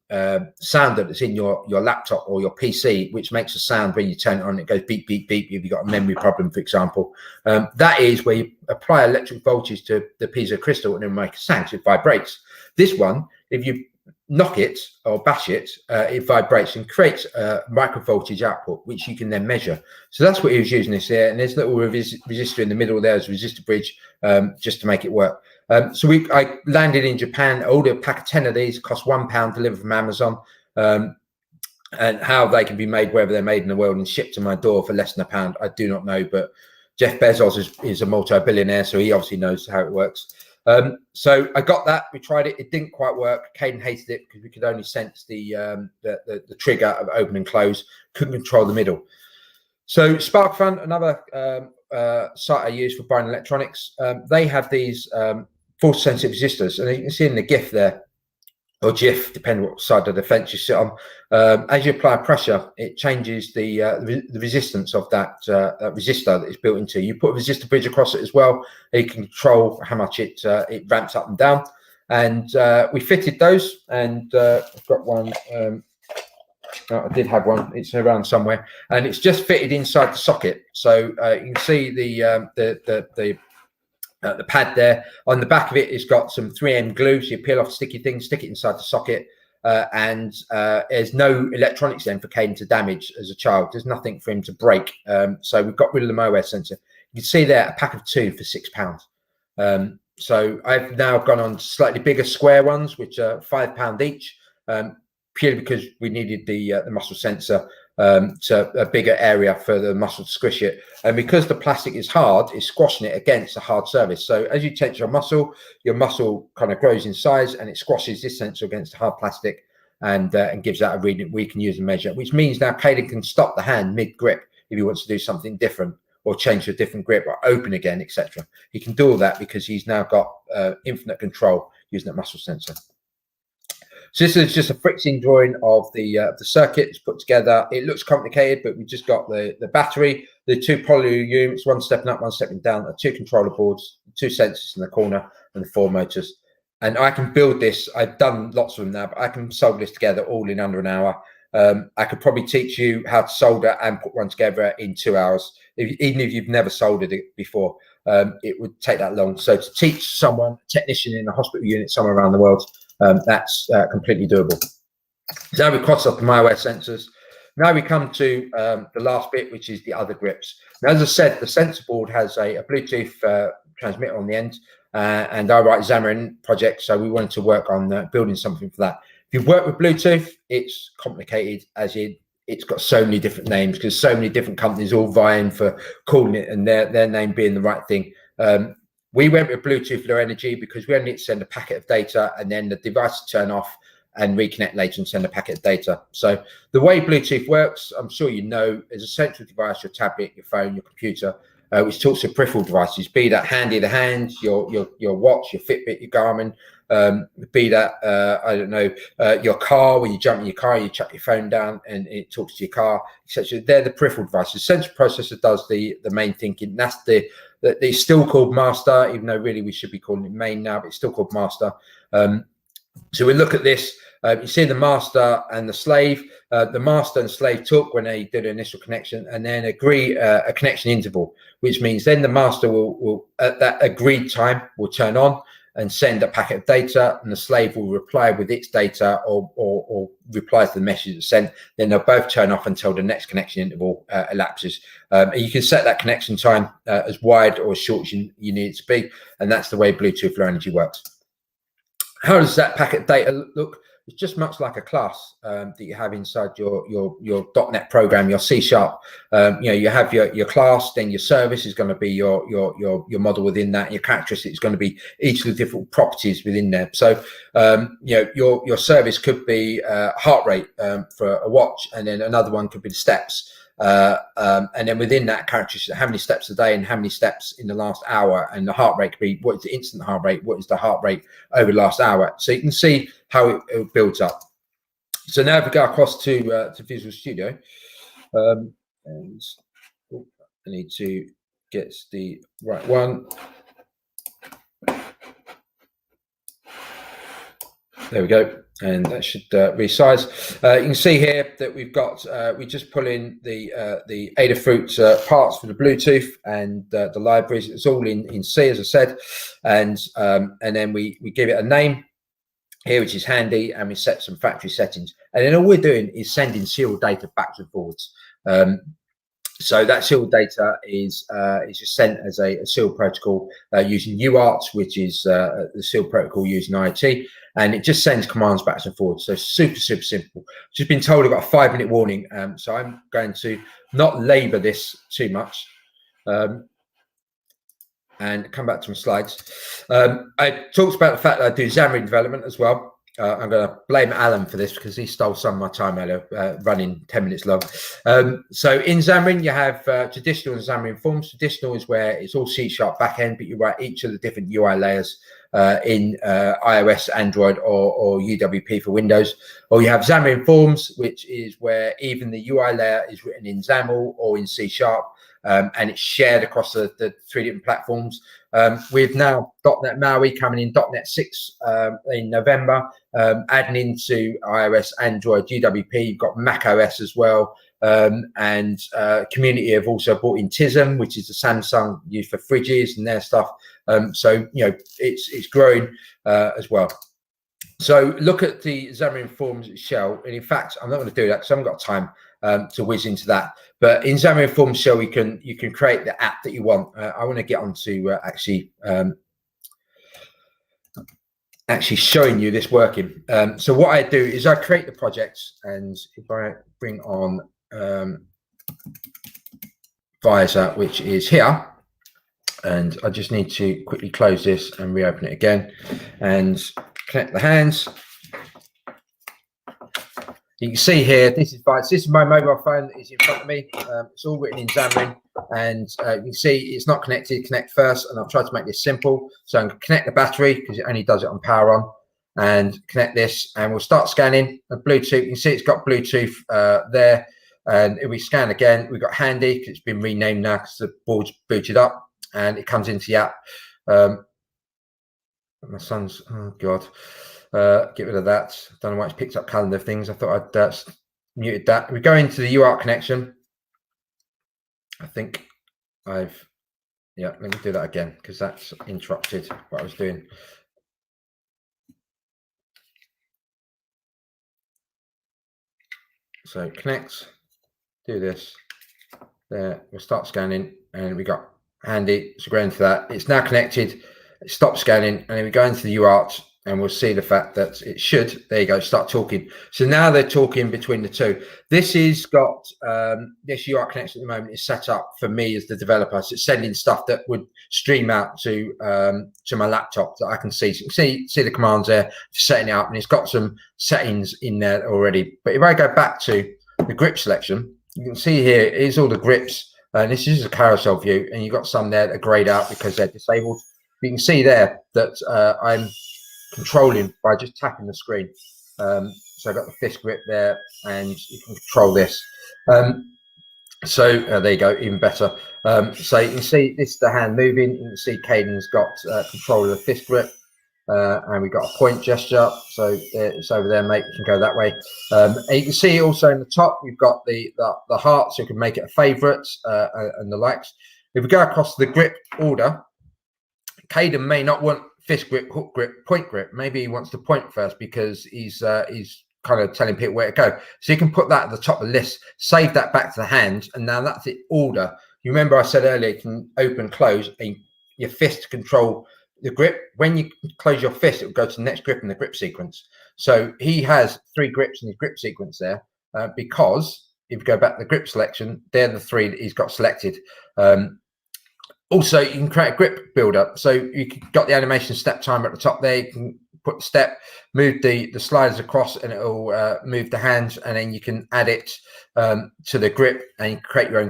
sounder that's in your laptop or your PC, which makes a sound when you turn it on. It goes beep, beep, beep. If you've got a memory problem, for example, that is where you apply electric voltage to the piezo crystal and then make a sound, so it vibrates. This one, if you knock it or bash it, it vibrates and creates a micro voltage output, which you can then measure. So that's what he was using this here. And there's a little resistor in the middle there as a resistor bridge, just to make it work. So I landed in Japan. I ordered a pack of 10 of these, cost £1 delivered from Amazon. And how they can be made wherever they're made in the world and shipped to my door for less than £1, I do not know. But Jeff Bezos is a multi-billionaire, so he obviously knows how it works. So I got that. We tried it. It didn't quite work. Caden hated it because we could only sense the trigger of open and close. Couldn't control the middle. So Sparkfun, another site I use for buying electronics, they have these force sensitive resistors, and you can see in the GIF there, or GIF, depending what side of the fence you sit on. As you apply pressure, it changes the resistance of that resistor that is built into. You put a resistor bridge across it as well. You can control how much it ramps up and down. And we fitted those, and I've got one. I did have one. It's around somewhere, and it's just fitted inside the socket. So you can see the pad there. On the back of it, it's got some 3M glue. So you peel off sticky things, stick it inside the socket, and there's no electronics then for Caden to damage as a child. There's nothing for him to break. So we've got rid of the malware sensor. You can see there a pack of 2 for £6. So I've now gone on to slightly bigger square ones, which are £5 each, purely because we needed the muscle sensor to a bigger area for the muscle to squish it, and because the plastic is hard, it's squashing it against a hard surface. So as you tense your muscle kind of grows in size, and it squashes this sensor against the hard plastic, and gives that a reading we can use and measure. Which means now Caden can stop the hand mid grip if he wants to do something different, or change to a different grip, or open again, etc. He can do all that because he's now got infinite control using that muscle sensor. So this is just a fixing drawing of the circuit. It's put together. It looks complicated, but we just got the battery, the 2 poly units, one stepping up, one stepping down, the 2 controller boards, 2 sensors in the corner, and the 4 motors. And I can build this. I've done lots of them now, but I can solder this together all in under an hour. I could probably teach you how to solder and put one together in 2 hours, even if you've never soldered it before. It would take that long. So to teach someone, a technician in a hospital unit somewhere around the world, that's completely doable. So now we cross off the malware sensors. Now we come to the last bit, which is the other grips. Now, as I said, the sensor board has a Bluetooth transmitter on the end, and I write Xamarin projects, so we wanted to work on building something for that. If you work with Bluetooth, it's complicated, as in it's got so many different names because so many different companies all vying for calling it and their name being the right thing. We went with Bluetooth Low Energy because we only need to send a packet of data, and then the device will turn off and reconnect later and send a packet of data. So the way Bluetooth works, I'm sure you know, is a central device, your tablet, your phone, your computer, which talks to peripheral devices, be that handy the hand, your watch, your Fitbit, your Garmin, be that, I don't know, your car, when you jump in your car, you chuck your phone down and it talks to your car, etc. They're the peripheral devices. The central processor does the main thinking. That's it's still called master, even though really we should be calling it main now, but it's still called master. So we look at this. You see the master and the slave. The master and slave talk when they do the initial connection, and then agree a connection interval, which means then the master will at that agreed time will turn on and send a packet of data, and the slave will reply with its data or reply to the message that's sent. Then they'll both turn off until the next connection interval elapses. You can set that connection time as wide or as short as you need it to be, and that's the way Bluetooth Low Energy works. How does that packet data look? It's just much like a class that you have inside your .NET program, your C#. You have your class, then your service is going to be your model within that. Your characteristic is going to be each of the different properties within there. So your service could be heart rate for a watch, and then another one could be the steps. And then within that characteristic, how many steps a day and how many steps in the last hour, and the heart rate could be what is the instant heart rate, what is the heart rate over the last hour. So you can see how it builds up. So now if we go across to Visual Studio, and I need to get the right one. There we go, and that should resize. You can see here that we've got we just pull in the Adafruit parts for the Bluetooth and the libraries. It's all in C, as I said, and then we give it a name here, which is handy, and we set some factory settings, and then all we're doing is sending serial data backwards and forwards. So that serial data is just sent as a serial protocol using UART, which is the serial protocol using IoT, and it just sends commands backwards and forwards. So super simple. Just been told I've got a 5-minute warning, so I'm going to not labour this too much. And come back to my slides. I talked about the fact that I do Xamarin Development as well. I'm going to blame Alan for this because he stole some of my time earlier, running 10 minutes long. So in Xamarin, you have traditional and Xamarin forms. Traditional is where it's all C# backend, but you write each of the different UI layers in iOS, Android, or UWP for Windows. Or you have Xamarin forms, which is where even the UI layer is written in XAML or in C#. And it's shared across the 3 different platforms. With now .NET MAUI coming in .NET 6 in November, adding into iOS, Android, UWP, you've got Mac OS as well. And community have also brought in TISM, which is the Samsung used for fridges and their stuff. So, it's growing as well. So look at the Xamarin Forms shell. And in fact, I'm not going to do that because I haven't got time to whiz into that. But in Xamarin Forms shell, you can create the app that you want. I want to get on to actually showing you this working. So what I do is I create the projects, and if I bring on Visor, which is here, and I just need to quickly close this and reopen it again and connect the hands. You can see here, this is my mobile phone that is in front of me. It's all written in Xamarin, and you can see it's not connected. Connect first, and I've tried to make this simple. So I'm going to connect the battery because it only does it on power on, and connect this, and we'll start scanning the Bluetooth. You can see it's got Bluetooth there, and if we scan again, we've got Handy because it's been renamed now because the board's booted up, and it comes into the app. My son's, oh God. Get rid of that. Don't know why it's picked up calendar things. I thought I'd muted that. We go into the UART connection. I think let me do that again because that's interrupted what I was doing. So connect, do this. There, we'll start scanning, and we got Handy. So go into that. It's now connected. It stops scanning, and then we go into the UART. And we'll see the fact that it should, there you go, start talking. So now they're talking between the two. This is got, this UART connection at the moment is set up for me as the developer. So it's sending stuff that would stream out to my laptop that I can see. So you can see the commands there for setting it up, and it's got some settings in there already. But if I go back to the grip selection, you can see here is all the grips. And this is a carousel view, and you've got some there that are grayed out because they're disabled. You can see there that I'm controlling by just tapping the screen. So I've got the fist grip there, and you can control this. So there you go, even better. So you can see this is the hand moving. You can see Caden's got control of the fist grip. and we've got a point gesture, so it's over there, mate. You can go that way. And you can see also in the top, we've got the heart, so you can make it a favorite and the likes. If we go across the grip order, Caden may not want fist grip, hook grip, point grip. Maybe he wants to point first because he's kind of telling people where to go. So you can put that at the top of the list, save that back to the hand, and now that's the order. You remember I said earlier, you can open, close, and your fist control the grip. When you close your fist, it will go to the next grip in the grip sequence. So he has 3 grips in his grip sequence there because if you go back to the grip selection, they're the 3 that he's got selected. Also, you can create a grip builder. So you got the animation step timer at the top there. You can put the step, move the sliders across, and it'll move the hands, and then you can add it to the grip, and you can create your own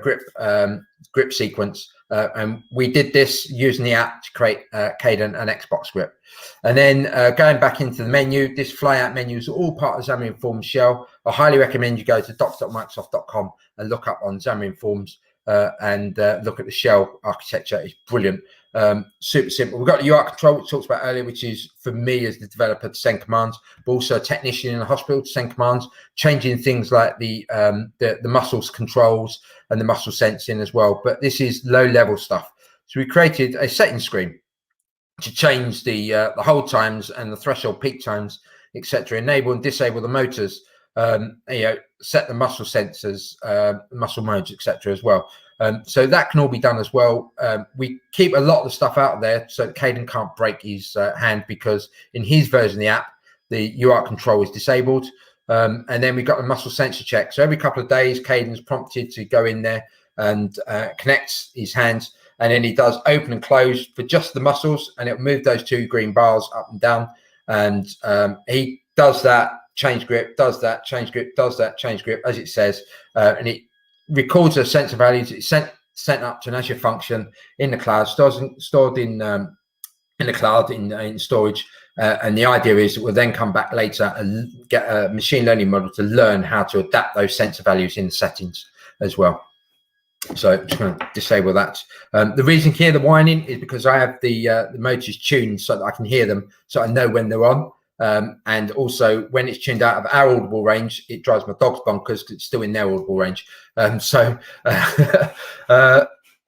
grip sequence. And we did this using the app to create Caden and Xbox grip. And then going back into the menu, this flyout menu is all part of Xamarin Forms shell. I highly recommend you go to docs.microsoft.com and look up on Xamarin Forms and look at the shell architecture. It's brilliant. Super simple. We've got the UART control, which we talked about earlier, which is for me as the developer to send commands, but also a technician in a hospital to send commands, changing things like the muscles controls and the muscle sensing as well. But this is low level stuff. So we created a setting screen to change the hold times and the threshold peak times, etc. Enable and disable the motors. Set the muscle sensors, muscle modes, etc. as well. So that can all be done as well. We keep a lot of the stuff out of there so that Caden can't break his hand, because in his version of the app, the UART control is disabled. And then we've got the muscle sensor check. So every couple of days, Caden's prompted to go in there and connect his hands. And then he does open and close for just the muscles, and it'll move those 2 green bars up and down. And he does that, change grip, does that, change grip, does that, change grip, as it says, and it records a sensor values. It's sent up to an Azure function in the cloud, stored in the cloud in storage, and the idea is that we'll then come back later and get a machine learning model to learn how to adapt those sensor values in the settings as well. So I'm just going to disable that. The reason you hear the whining is because I have the motors tuned so that I can hear them, so I know when they're on. And also when it's tuned out of our audible range, it drives my dogs bonkers because it's still in their audible range. So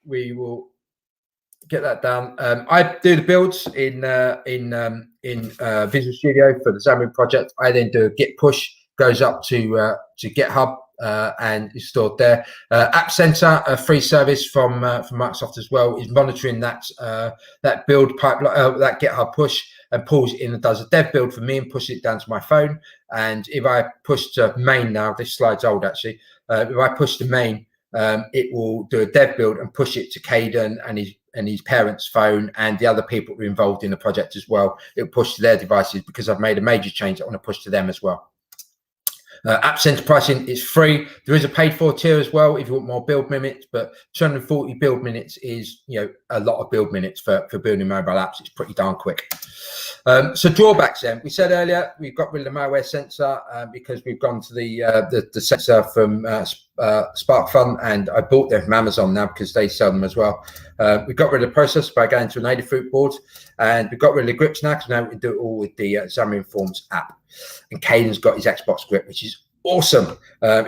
we will get that down. I do the builds in Visual Studio for the Xamarin project. I then do a git push, goes up to GitHub and is stored there. App Center, a free service from Microsoft as well, is monitoring that build pipeline, that GitHub push, and pulls it in and does a dev build for me and pushes it down to my phone. And if I push to main now, this slide's old actually, if I push to main, it will do a dev build and push it to Caden and his parents' phone and the other people who are involved in the project as well. It'll push to their devices because I've made a major change I want to push to them as well. App Center pricing is free. There is a paid for tier as well if you want more build minutes, but 240 build minutes is, a lot of build minutes for building mobile apps. It's pretty darn quick. So drawbacks then. We said earlier we've got rid of the malware sensor because we've gone to the sensor from Sparkfun, and I bought them from Amazon now because they sell them as well. We got rid of the process by going to an Adafruit board, and we got rid of the grips now because now we can do it all with the Xamarin Forms app. And Caden's got his Xbox grip, which is awesome.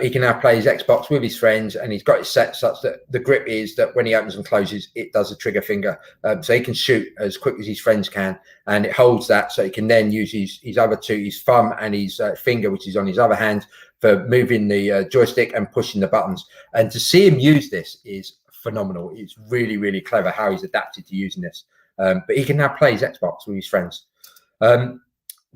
He can now play his Xbox with his friends, and he's got it set such that the grip is that when he opens and closes, it does a trigger finger. So he can shoot as quick as his friends can, and it holds that so he can then use his other two, his thumb and his finger, which is on his other hand, for moving the joystick and pushing the buttons. And to see him use this is phenomenal. It's really, really clever how he's adapted to using this. But he can now play his Xbox with his friends.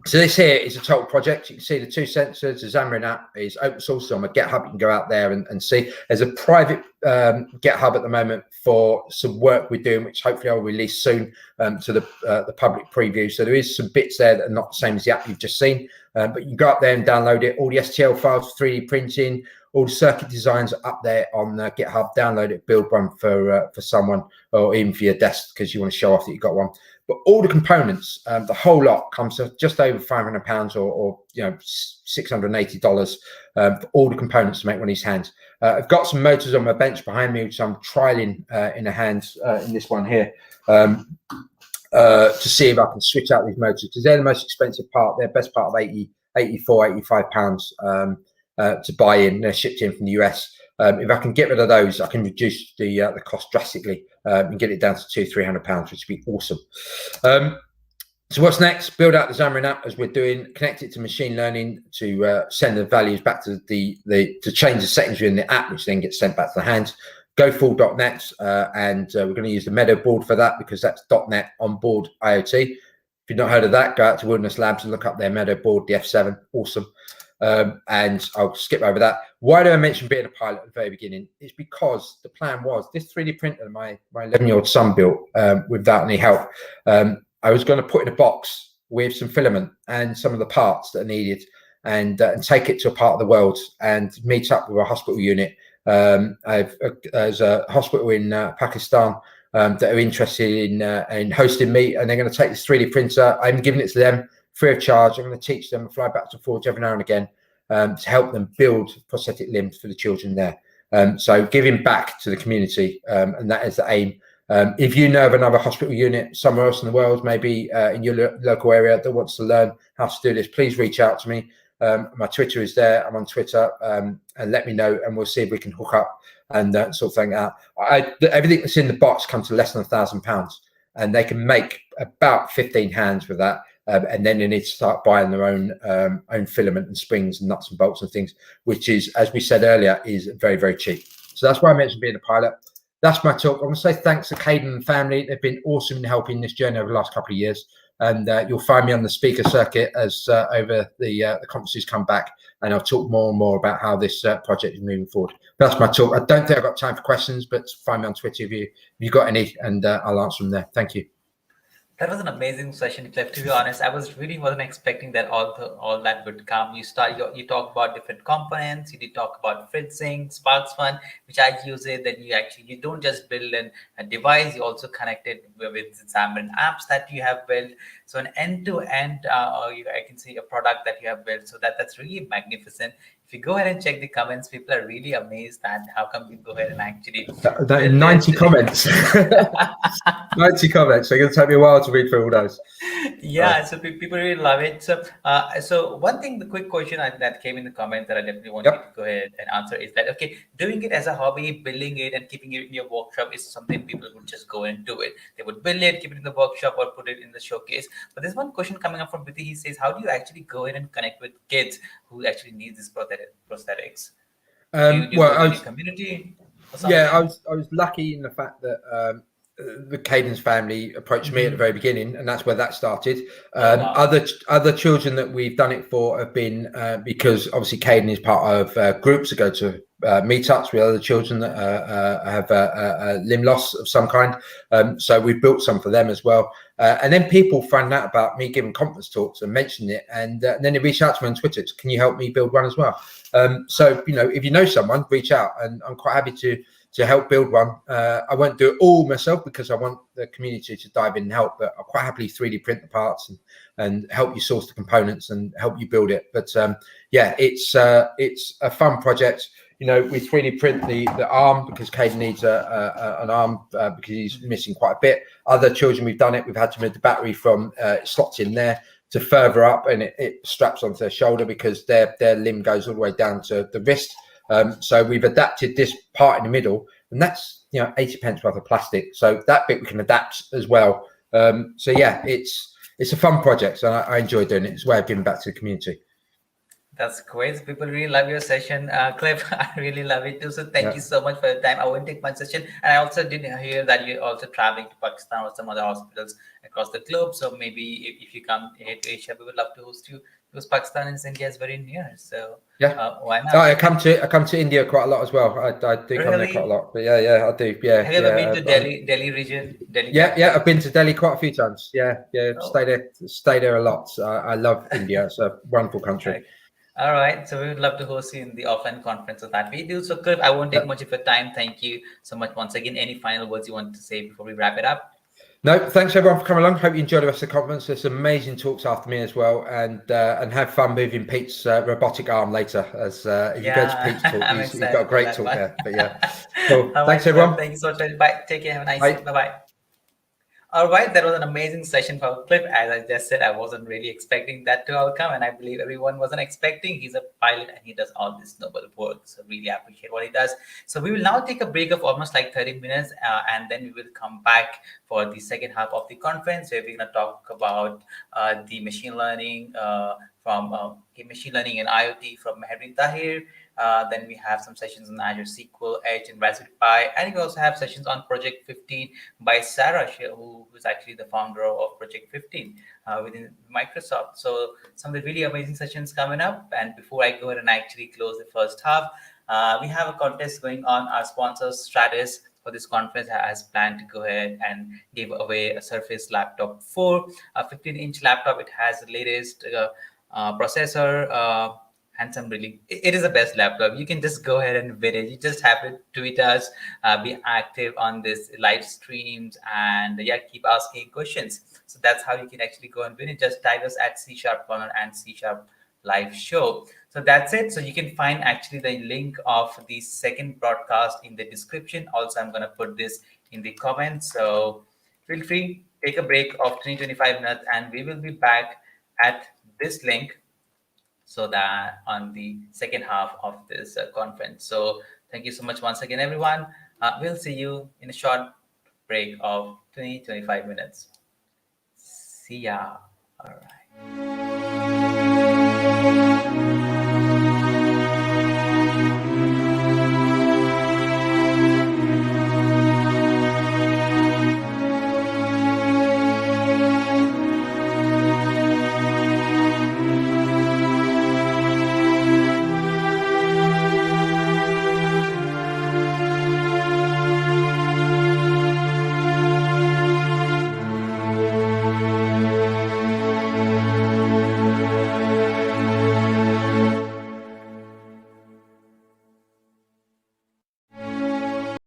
So this here is a total project. You can see the 2 sensors. The Xamarin app is open source, so on my GitHub you can go out there and see. There's a private GitHub at the moment for some work we're doing, which hopefully I'll release soon to the public preview. So there is some bits there that are not the same as the app you've just seen, but you can go up there and download it. All the STL files, 3D printing, all the circuit designs are up there on GitHub. Download it, build one for someone, or even for your desk because you want to show off that you've got one. But all the components, the whole lot comes to just over £500 or $680 for all the components to make one of these hands. I've got some motors on my bench behind me, which I'm trialing in a hand in this one here. to see if I can switch out these motors, because they're the most expensive part. They're best part of 85 pounds to buy in. They're shipped in from the US. If I can get rid of those, I can reduce the cost drastically and get it down to £200-300, which would be awesome. So what's next? Build out the Xamarin app as we're doing, connect it to machine learning to send the values back to to change the settings within the app, which then gets sent back to the hands. Go full .NET, and we're going to use the Meadow board for that, because that's .NET onboard IoT. If you've not heard of that, go out to Wilderness Labs and look up their Meadow board, the F7, awesome. And I'll skip over that. Why do I mention being a pilot at the very beginning? It's because the plan was this 3D printer my 11-year-old son built without any help. I was going to put in a box with some filament and some of the parts that are needed, and take it to a part of the world and meet up with a hospital unit. There's a hospital in Pakistan that are interested in hosting me, and they're going to take this 3D printer. I'm giving it to them free of charge. I'm going to teach them and fly back to Forge every now and again to help them build prosthetic limbs for the children there. So giving back to the community, and that is the aim. If you know of another hospital unit somewhere else in the world, maybe in your local area, that wants to learn how to do this, please reach out to me. My Twitter is there. I'm on Twitter, and let me know, and we'll see if we can hook up and sort of thing out. Everything that's in the box comes to less than £1,000, and they can make about 15 hands with that. And then they need to start buying their own filament and springs and nuts and bolts and things, which is, as we said earlier, is very, very cheap. So that's why I mentioned being a pilot. That's my talk. I want to say thanks to Caden and family. They've been awesome in helping this journey over the last couple of years. And you'll find me on the speaker circuit as over the conferences come back, and I'll talk more and more about how this project is moving forward. That's my talk. I don't think I've got time for questions, but find me on Twitter if you've got any, and I'll answer them there. Thank you. That was an amazing session, Cliff. To be honest, I wasn't expecting that all that would come. You talk about different components. You did talk about FritzSync, Sparkfun, which I use it. Then you don't just build a device. You also connect it with Xamarin apps that you have built. So an end-to-end, I can see a product that you have built. So that's really magnificent. If you go ahead and check the comments, people are really amazed at how come you go ahead and actually 90 comments. 90 comments. So it's going to take me a while to read through all those. Yeah, so people really love it. So one thing, the quick question that came in the comments that I definitely want you to go ahead and answer is that, okay, doing it as a hobby, building it and keeping it in your workshop is something people would just go and do it. They would build it, keep it in the workshop, or put it in the showcase. But there's one question coming up from Vithal. He says, how do you actually go ahead and connect with kids who actually need these prosthetics? Do you do community or something? Yeah, I was lucky in the fact that the Caden's family approached me at the very beginning, and that's where that started. Other children that we've done it for have been because obviously Caden is part of groups that go to meetups with other children that have a limb loss of some kind. So we've built some for them as well. And then people find out about me giving conference talks and mention it, and then they reach out to me on Twitter. Can you help me build one as well? So if you know someone, reach out, and I'm quite happy to help build one. I won't do it all myself because I want the community to dive in and help, but I'll quite happily 3D print the parts and help you source the components and help you build it. But yeah, it's a fun project. We 3D print the arm because Caden needs an arm because he's missing quite a bit. Other children, we've done it. We've had to move the battery from slots in there to further up, and it straps onto their shoulder because their limb goes all the way down to the wrist. So we've adapted this part in the middle, and that's 80 pence worth of plastic. So that bit we can adapt as well. So yeah, it's a fun project, so I enjoy doing it. It's a way of giving back to the community. That's great. People really love your session, Cliff. I really love it too. So thank you so much for your time. I won't take much session, and I also did hear that you're also traveling to Pakistan or some other hospitals across the globe. So maybe if you come here to Asia, we would love to host you, because Pakistan and India is very near. So why not? I come to India quite a lot as well. I do come there quite a lot. But yeah, I do. Yeah. Have you ever been to Delhi region? Yeah, I've been to Delhi quite a few times. Yeah. Stay there a lot. I love India. It's a wonderful country. Okay. All right. So we would love to host you in the offline conference that we do. So Cliff, I won't take much of your time. Thank you so much once again. Any final words you want to say before we wrap it up? No, thanks everyone for coming along. Hope you enjoy the rest of the conference. There's some amazing talks after me as well, and have fun moving Pete's robotic arm later. As if you go to Pete's talk, he's got a great talk there. But yeah, cool. Thanks everyone. Thank you so much. Bye. Take care. Have a nice day. Bye bye. All right, that was an amazing session for Cliff. As I just said, I wasn't really expecting that to outcome, and I believe everyone wasn't expecting. He's a pilot and he does all this noble work. So really appreciate what he does. So we will now take a break of almost like 30 minutes, and then we will come back for the second half of the conference, where we're going to talk about the machine learning from machine learning and IoT from Mehreen Tahir. Then we have some sessions on Azure SQL, Edge, and Raspberry Pi, and we also have sessions on Project 15 by Sarah, who is actually the founder of Project 15 within Microsoft. So some of the really amazing sessions coming up. And before I go ahead and actually close the first half, we have a contest going on. Our sponsor, Stratus, for this conference has planned to go ahead and give away a Surface Laptop 4, a 15-inch laptop. It has the latest processor, and some really, it is the best laptop. You can just go ahead and win it. You just have to tweet us, be active on this live streams, and keep asking questions. So that's how you can actually go and win it. Just tag us at CSharpCorner and C Sharp Live Show. So that's it. So you can find actually the link of the second broadcast in the description. Also, I'm going to put this in the comments. So feel free, take a break of 20-25 minutes, and we will be back at this link, so that on the second half of this conference. So thank you so much once again, everyone. We'll see you in a short break of 20-25 minutes. See ya. All right.